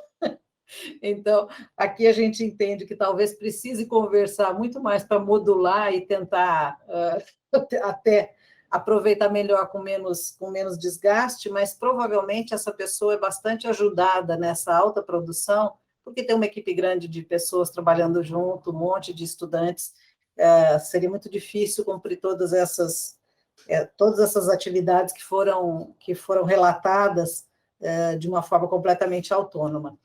Então, aqui a gente entende que talvez precise conversar muito mais para modular e tentar até aproveitar melhor com menos desgaste, mas provavelmente essa pessoa é bastante ajudada nessa alta produção, porque tem uma equipe grande de pessoas trabalhando junto, um monte de estudantes, seria muito difícil cumprir todas essas atividades que foram relatadas de uma forma completamente autônoma.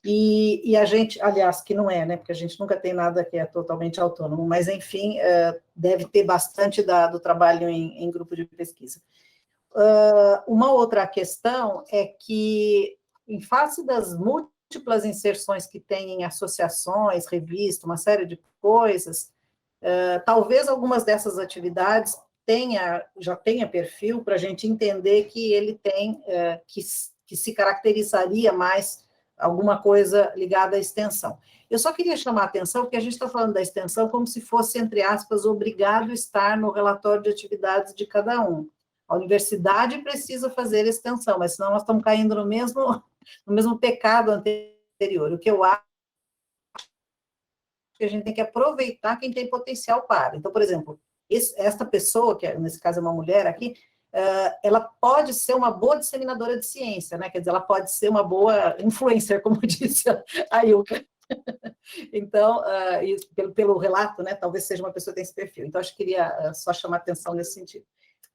E a gente, aliás, que não é, né, porque a gente nunca tem nada que é totalmente autônomo, mas, enfim, deve ter bastante do trabalho em grupo de pesquisa. Uma outra questão é que, em face das múltiplas inserções que tem em associações, revistas, uma série de coisas, talvez algumas dessas atividades já tenha perfil para a gente entender que ele tem, que se caracterizaria mais alguma coisa ligada à extensão. Eu só queria chamar a atenção, porque a gente está falando da extensão como se fosse, entre aspas, obrigado a estar no relatório de atividades de cada um. A universidade precisa fazer extensão, mas senão nós estamos caindo no mesmo pecado anterior. O que eu acho que a gente tem que aproveitar quem tem potencial para. Então, por exemplo, esta pessoa, que nesse caso é uma mulher aqui, ela pode ser uma boa disseminadora de ciência, né? Quer dizer, ela pode ser uma boa influencer, como disse a Ilka. Então, pelo relato, né, talvez seja uma pessoa que tem esse perfil. Então, acho que queria só chamar atenção nesse sentido.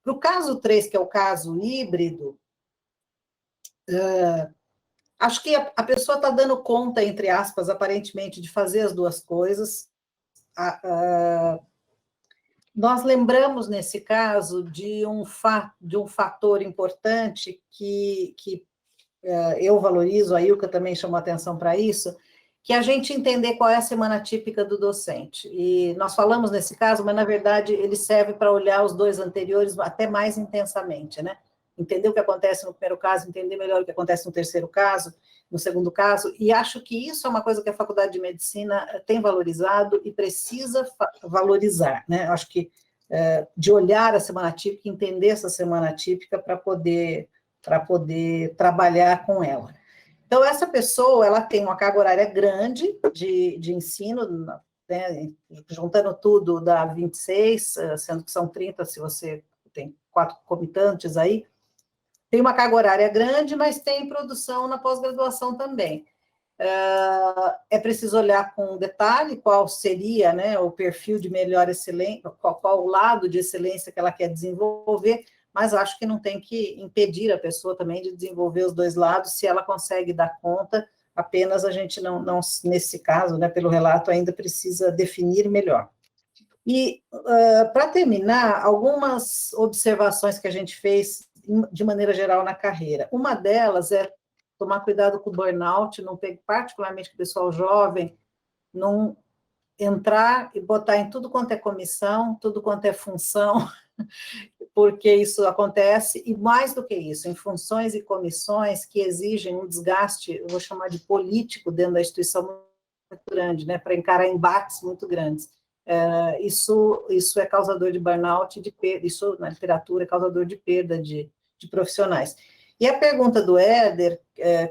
Para o caso 3, que é o caso híbrido, acho que a pessoa está dando conta, entre aspas, aparentemente, de fazer as duas coisas. Nós lembramos, nesse caso, de um fator importante que eu valorizo, a Ilka também chamou atenção para isso, que é a gente entender qual é a semana típica do docente. E nós falamos nesse caso, mas, na verdade, ele serve para olhar os dois anteriores até mais intensamente, né? Entender o que acontece no primeiro caso, entender melhor o que acontece no terceiro caso, no segundo caso, e acho que isso é uma coisa que a Faculdade de Medicina tem valorizado e precisa valorizar, né? Acho que de olhar a semana típica, entender essa semana típica para poder trabalhar com ela. Então, essa pessoa, ela tem uma carga horária grande de ensino, né, juntando tudo dá 26, sendo que são 30 se você tem 4 comitantes aí, tem uma carga horária grande, mas tem produção na pós-graduação também. É preciso olhar com detalhe qual seria, né, o perfil de melhor excelência, qual o lado de excelência que ela quer desenvolver, mas acho que não tem que impedir a pessoa também de desenvolver os dois lados, se ela consegue dar conta, apenas a gente não nesse caso, né, pelo relato, ainda precisa definir melhor. E, para terminar, algumas observações que a gente fez de maneira geral na carreira. Uma delas é tomar cuidado com o burnout, não pegar, particularmente com o pessoal jovem, não entrar e botar em tudo quanto é comissão, tudo quanto é função, porque isso acontece, e mais do que isso, em funções e comissões que exigem um desgaste, eu vou chamar de político, dentro da instituição muito grande, né, para encarar embates muito grandes. Isso é causador de burnout, de perda, isso na literatura é causador de perda de profissionais. E a pergunta do Éder,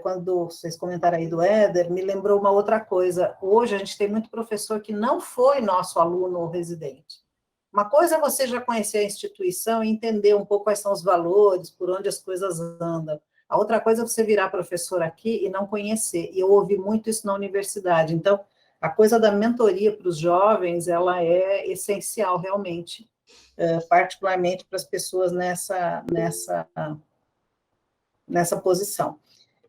quando vocês comentaram aí do Éder, me lembrou uma outra coisa. Hoje a gente tem muito professor que não foi nosso aluno residente. Uma coisa é você já conhecer a instituição e entender um pouco quais são os valores, por onde as coisas andam. A outra coisa é você virar professor aqui e não conhecer. E eu ouvi muito isso na universidade. Então, a coisa da mentoria para os jovens, ela é essencial, realmente, particularmente para as pessoas nessa posição.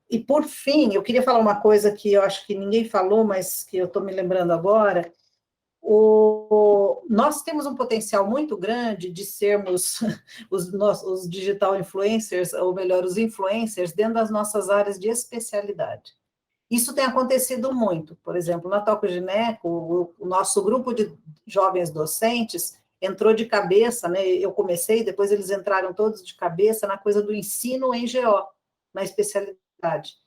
E, por fim, eu queria falar uma coisa que eu acho que ninguém falou, mas que eu estou me lembrando agora. Nós temos um potencial muito grande de sermos os digital influencers, ou melhor, os influencers, dentro das nossas áreas de especialidade. Isso tem acontecido muito. Por exemplo, na Toco Gineco, o nosso grupo de jovens docentes entrou de cabeça, né? Eu comecei, depois eles entraram todos de cabeça na coisa do ensino em GO, na especialidade.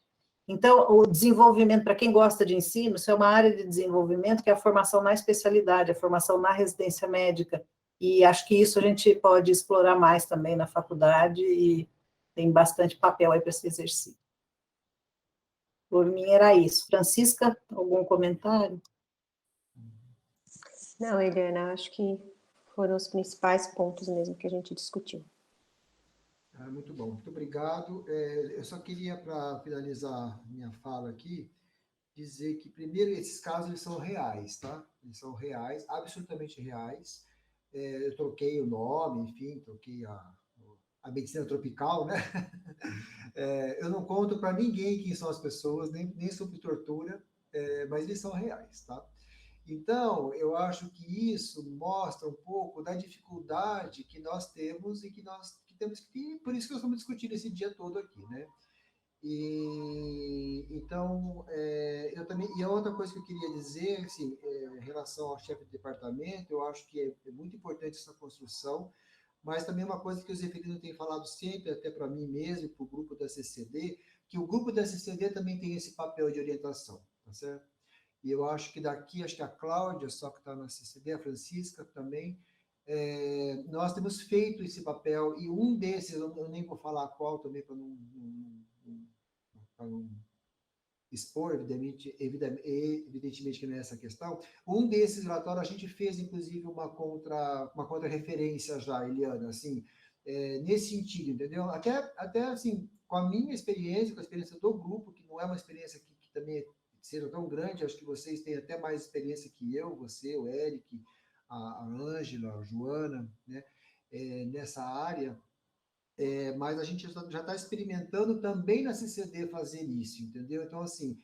Então, o desenvolvimento, para quem gosta de ensino, isso é uma área de desenvolvimento que é a formação na especialidade, a formação na residência médica, e acho que isso a gente pode explorar mais também na faculdade, e tem bastante papel aí para esse exercício. Por mim era isso. Francisca, algum comentário? Não, Eliana, acho que foram os principais pontos mesmo que a gente discutiu. Muito bom, muito obrigado. Eu só queria, para finalizar minha fala aqui, dizer que, primeiro, esses casos eles são reais, tá? Eles são reais, absolutamente reais. Eu troquei o nome, enfim, troquei a medicina tropical, né? Eu não conto para ninguém quem são as pessoas, nem sobre tortura, mas eles são reais, tá? Então, eu acho que isso mostra um pouco da dificuldade que nós temos e que temos que, por isso que nós estamos discutindo esse dia todo aqui, né? E então, eu também, e a outra coisa que eu queria dizer, assim, em relação ao chefe de departamento, eu acho que é muito importante essa construção, mas também uma coisa que o Zeferino tem falado sempre, até para mim mesmo, para o grupo da CCD, que o grupo da CCD também tem esse papel de orientação, tá certo? E eu acho que daqui, acho que a Cláudia, só que está na CCD, a Francisca também, nós temos feito esse papel, e um desses, eu nem vou falar qual também, para não expor, evidentemente que não é essa questão, um desses relatórios a gente fez, inclusive, uma contra-referência já, Eliana, assim, nesse sentido, entendeu? Até assim, com a minha experiência, com a experiência do grupo, que não é uma experiência que também seja tão grande, acho que vocês têm até mais experiência que eu, você, o Eric, a Ângela, a Joana, né, nessa área, mas a gente já está experimentando também na CCD fazer isso, entendeu? Então, assim,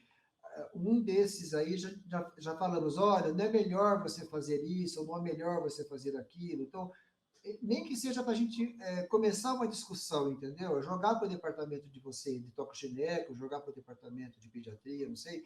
um desses aí já falamos, olha, não é melhor você fazer isso, ou não é melhor você fazer aquilo, então, nem que seja para a gente começar uma discussão, entendeu? Jogar para o departamento de você, de toco-gineco, jogar para o departamento de pediatria, não sei,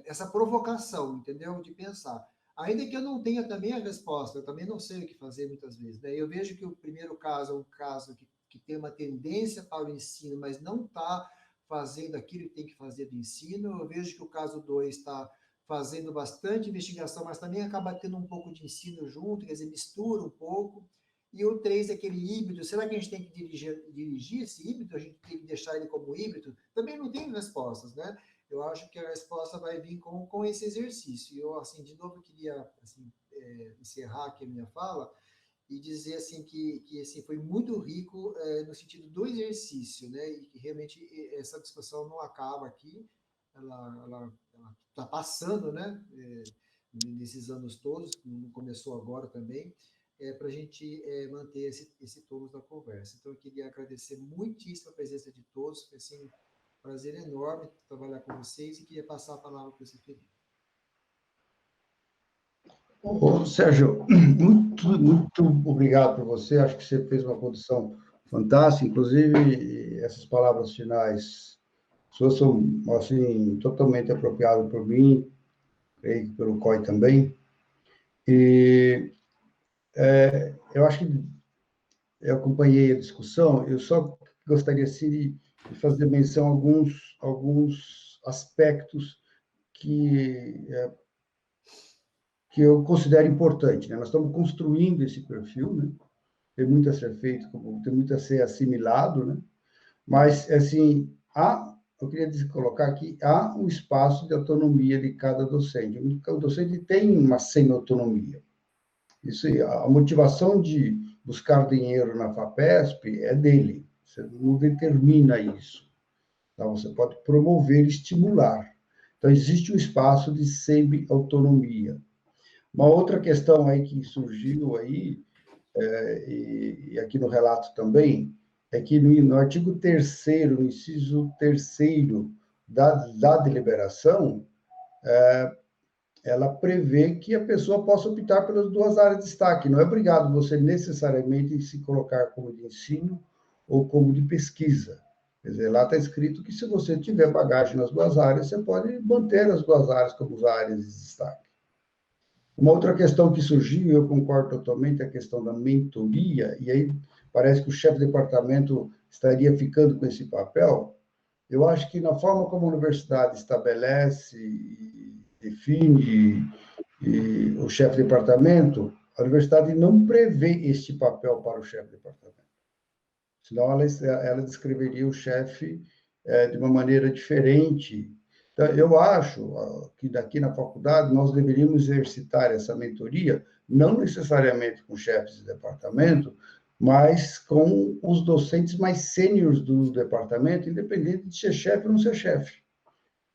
essa provocação, entendeu? De pensar. Ainda que eu não tenha também a resposta, eu também não sei o que fazer muitas vezes, né? Eu vejo que o primeiro caso é um caso que tem uma tendência para o ensino, mas não está fazendo aquilo que tem que fazer do ensino. Eu vejo que o caso 2 está fazendo bastante investigação, mas também acaba tendo um pouco de ensino junto, quer dizer, mistura um pouco. E o 3 é aquele híbrido. Será que a gente tem que dirigir esse híbrido? A gente tem que deixar ele como híbrido? Também não tem respostas, né? Eu acho que a resposta vai vir com esse exercício. Eu, assim, de novo, queria assim, encerrar aqui a minha fala e dizer assim que assim, foi muito rico no sentido do exercício, né? E que realmente essa discussão não acaba aqui, ela está passando, né? Nesses anos todos, não começou agora também, para a gente manter esse tônus da conversa. Então, eu queria agradecer muitíssimo a presença de todos, foi assim, um prazer enorme trabalhar com vocês e queria passar a palavra para o Seferino. Ô, Sérgio, muito obrigado por você, acho que você fez uma condução fantástica, inclusive essas palavras finais suas são, assim, totalmente apropriadas por mim, creio que pelo COI também, e eu acho que eu acompanhei a discussão, eu só gostaria, assim, de fazer menção a alguns aspectos que eu considero importante, né? Nós estamos construindo esse perfil, né? Tem muito a ser feito, tem muito a ser assimilado, né? Mas, assim, eu queria colocar aqui, há um espaço de autonomia de cada docente. O docente tem uma semi-autonomia. Isso aí, a motivação de buscar dinheiro na FAPESP é dele. Você não determina isso. Então, você pode promover, estimular. Então, existe um espaço de semi-autonomia. Uma outra questão aí que surgiu aí, e aqui no relato também, é que no artigo 3º, no inciso 3º da deliberação, ela prevê que a pessoa possa optar pelas 2 áreas de destaque. Não é obrigado você necessariamente se colocar como de ensino ou como de pesquisa. Quer dizer, lá está escrito que se você tiver bagagem nas 2 áreas, você pode manter as 2 áreas como áreas de destaque. Uma outra questão que surgiu, eu concordo totalmente, é a questão da mentoria, e aí parece que o chefe de departamento estaria ficando com esse papel. Eu acho que na forma como a universidade estabelece e define o chefe de departamento, a universidade não prevê este papel para o chefe de departamento. Senão ela descreveria o chefe de uma maneira diferente. Então, eu acho que daqui na faculdade nós deveríamos exercitar essa mentoria, não necessariamente com chefes de departamento, mas com os docentes mais sêniores do departamento, independente de ser chefe ou não ser chefe.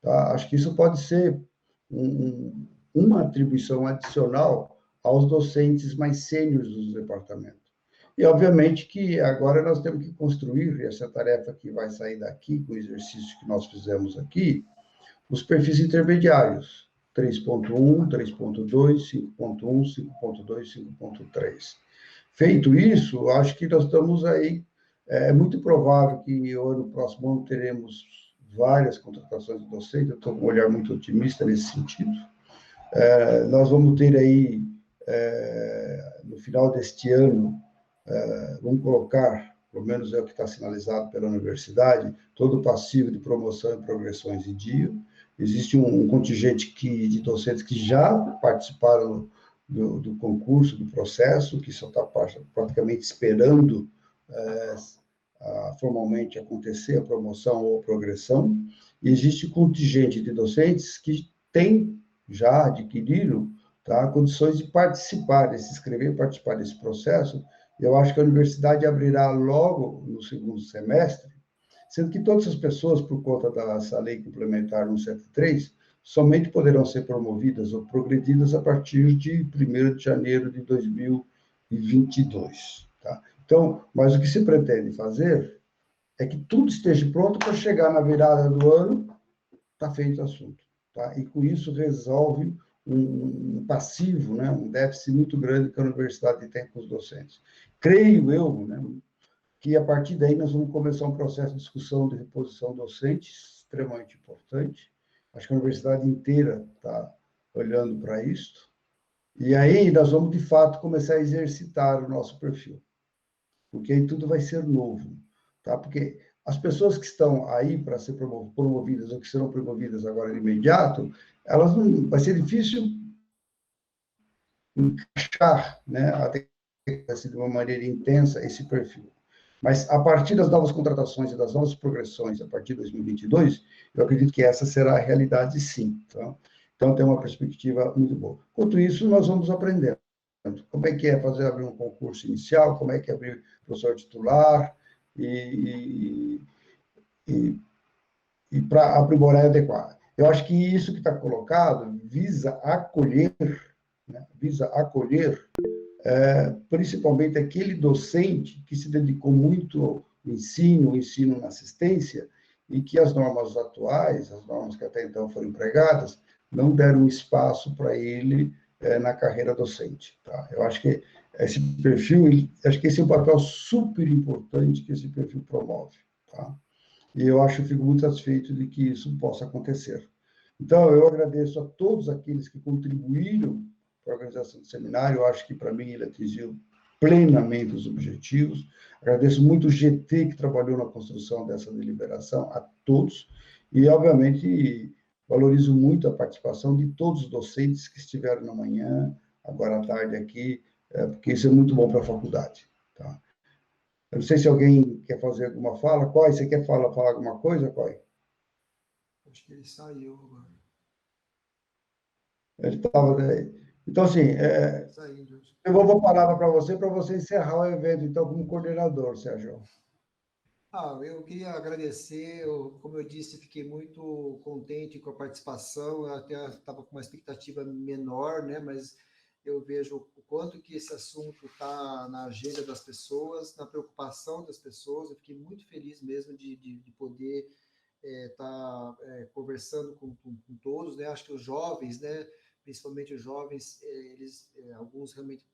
Tá? Acho que isso pode ser uma atribuição adicional aos docentes mais sêniores dos departamentos. E, obviamente, que agora nós temos que construir essa tarefa que vai sair daqui, com o exercício que nós fizemos aqui, os perfis intermediários, 3.1, 3.2, 5.1, 5.2, 5.3. Feito isso, acho que nós estamos aí, é muito provável que no próximo ano teremos várias contratações de docentes, eu estou com um olhar muito otimista nesse sentido. Nós vamos ter aí, no final deste ano, vamos colocar, pelo menos é o que está sinalizado pela universidade, todo o passivo de promoção e progressões em dia. Existe um contingente de docentes que já participaram do concurso, do processo, que só está praticamente esperando formalmente acontecer a promoção ou a progressão. E existe um contingente de docentes que já adquiriram condições de participar, de se inscrever e participar desse processo. Eu acho que a universidade abrirá logo no segundo semestre, sendo que todas as pessoas, por conta dessa lei complementar 173, somente poderão ser promovidas ou progredidas a partir de 1º de janeiro de 2022. Tá? Então, mas o que se pretende fazer é que tudo esteja pronto para chegar na virada do ano, está feito o assunto. Tá? E com isso resolve um passivo, né? Um déficit muito grande que a universidade tem com os docentes. Creio eu, né, que a partir daí nós vamos começar um processo de discussão de reposição docente extremamente importante. Acho que a universidade inteira está olhando para isso. E aí nós vamos, de fato, começar a exercitar o nosso perfil. Porque aí tudo vai ser novo. Tá? Porque as pessoas que estão aí para ser promovidas ou que serão promovidas agora de imediato, elas não, vai ser difícil encaixar, né, até de uma maneira intensa esse perfil. Mas a partir das novas contratações e das novas progressões, a partir de 2022, eu acredito que essa será a realidade, sim. Tá? Então, tem uma perspectiva muito boa. Enquanto isso, nós vamos aprendendo. Como é que é abrir um concurso inicial, como é que é abrir professor titular, e para aprimorar e adequar. Eu acho que isso que está colocado visa acolher, né? Principalmente aquele docente que se dedicou muito ao ensino na assistência, e que as normas atuais, as normas que até então foram empregadas, não deram espaço para ele na carreira docente. Tá? Eu acho que esse perfil, acho que esse é um papel super importante que esse perfil promove. Tá? E eu fico muito satisfeito de que isso possa acontecer. Então, eu agradeço a todos aqueles que contribuíram para a organização do seminário. Eu acho que, para mim, ele atingiu plenamente os objetivos. Agradeço muito o GT que trabalhou na construção dessa deliberação, a todos. E, obviamente, valorizo muito a participação de todos os docentes que estiveram na manhã, agora à tarde aqui, porque isso é muito bom para a faculdade. Tá? Eu não sei se alguém quer fazer alguma fala. Coy, você quer falar alguma coisa, Coy? Acho que ele saiu agora. Ele estava... Então, assim, eu vou parar para você encerrar o evento, então, como coordenador, Sérgio. Eu queria agradecer, como eu disse, fiquei muito contente com a participação, eu até estava com uma expectativa menor, né, mas eu vejo o quanto que esse assunto está na agenda das pessoas, na preocupação das pessoas. Eu fiquei muito feliz mesmo de poder estar conversando com todos, né? Acho que os jovens, né, principalmente os jovens, alguns realmente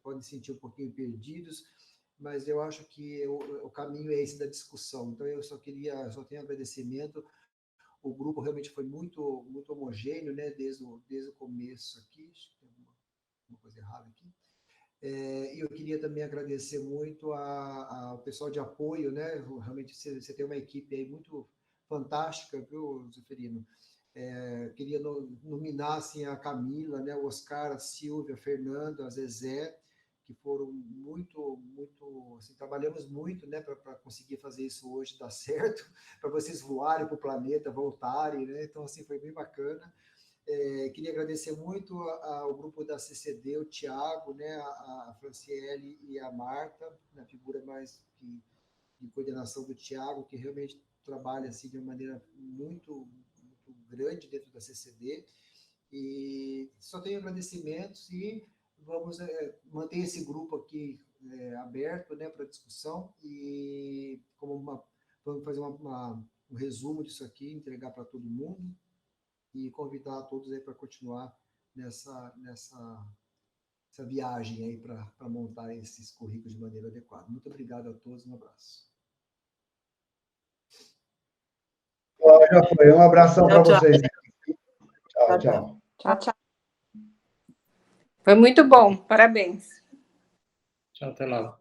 podem se sentir um pouquinho perdidos, mas eu acho que o caminho é esse da discussão. Então, eu só tenho agradecimento. O grupo realmente foi muito, muito homogêneo, né, desde o começo aqui. Acho que tem alguma coisa errada aqui. E eu queria também agradecer muito ao pessoal de apoio, né? Realmente você tem uma equipe aí muito fantástica, viu, Zeferino? Queria nominar assim, a Camila, né, o Oscar, a Silvia, a Fernanda, a Zezé, que foram muito, assim, trabalhamos muito, né, para conseguir fazer isso hoje dar certo, para vocês voarem para o planeta, voltarem, né? Então, assim, foi bem bacana. Queria agradecer muito ao grupo da CCD, o Tiago, né, a Franciele e a Marta, na figura mais de coordenação do Tiago, que realmente trabalha assim, de uma maneira muito grande dentro da CCD. E só tenho agradecimentos e vamos manter esse grupo aqui aberto, né, para discussão, e vamos fazer um resumo disso aqui, entregar para todo mundo e convidar a todos aí para continuar nessa viagem aí para montar esses currículos de maneira adequada. Muito obrigado a todos, um abraço. Já foi, um abração para vocês. Tchau, tchau. Tchau, tchau. Foi muito bom, parabéns. Tchau, até logo.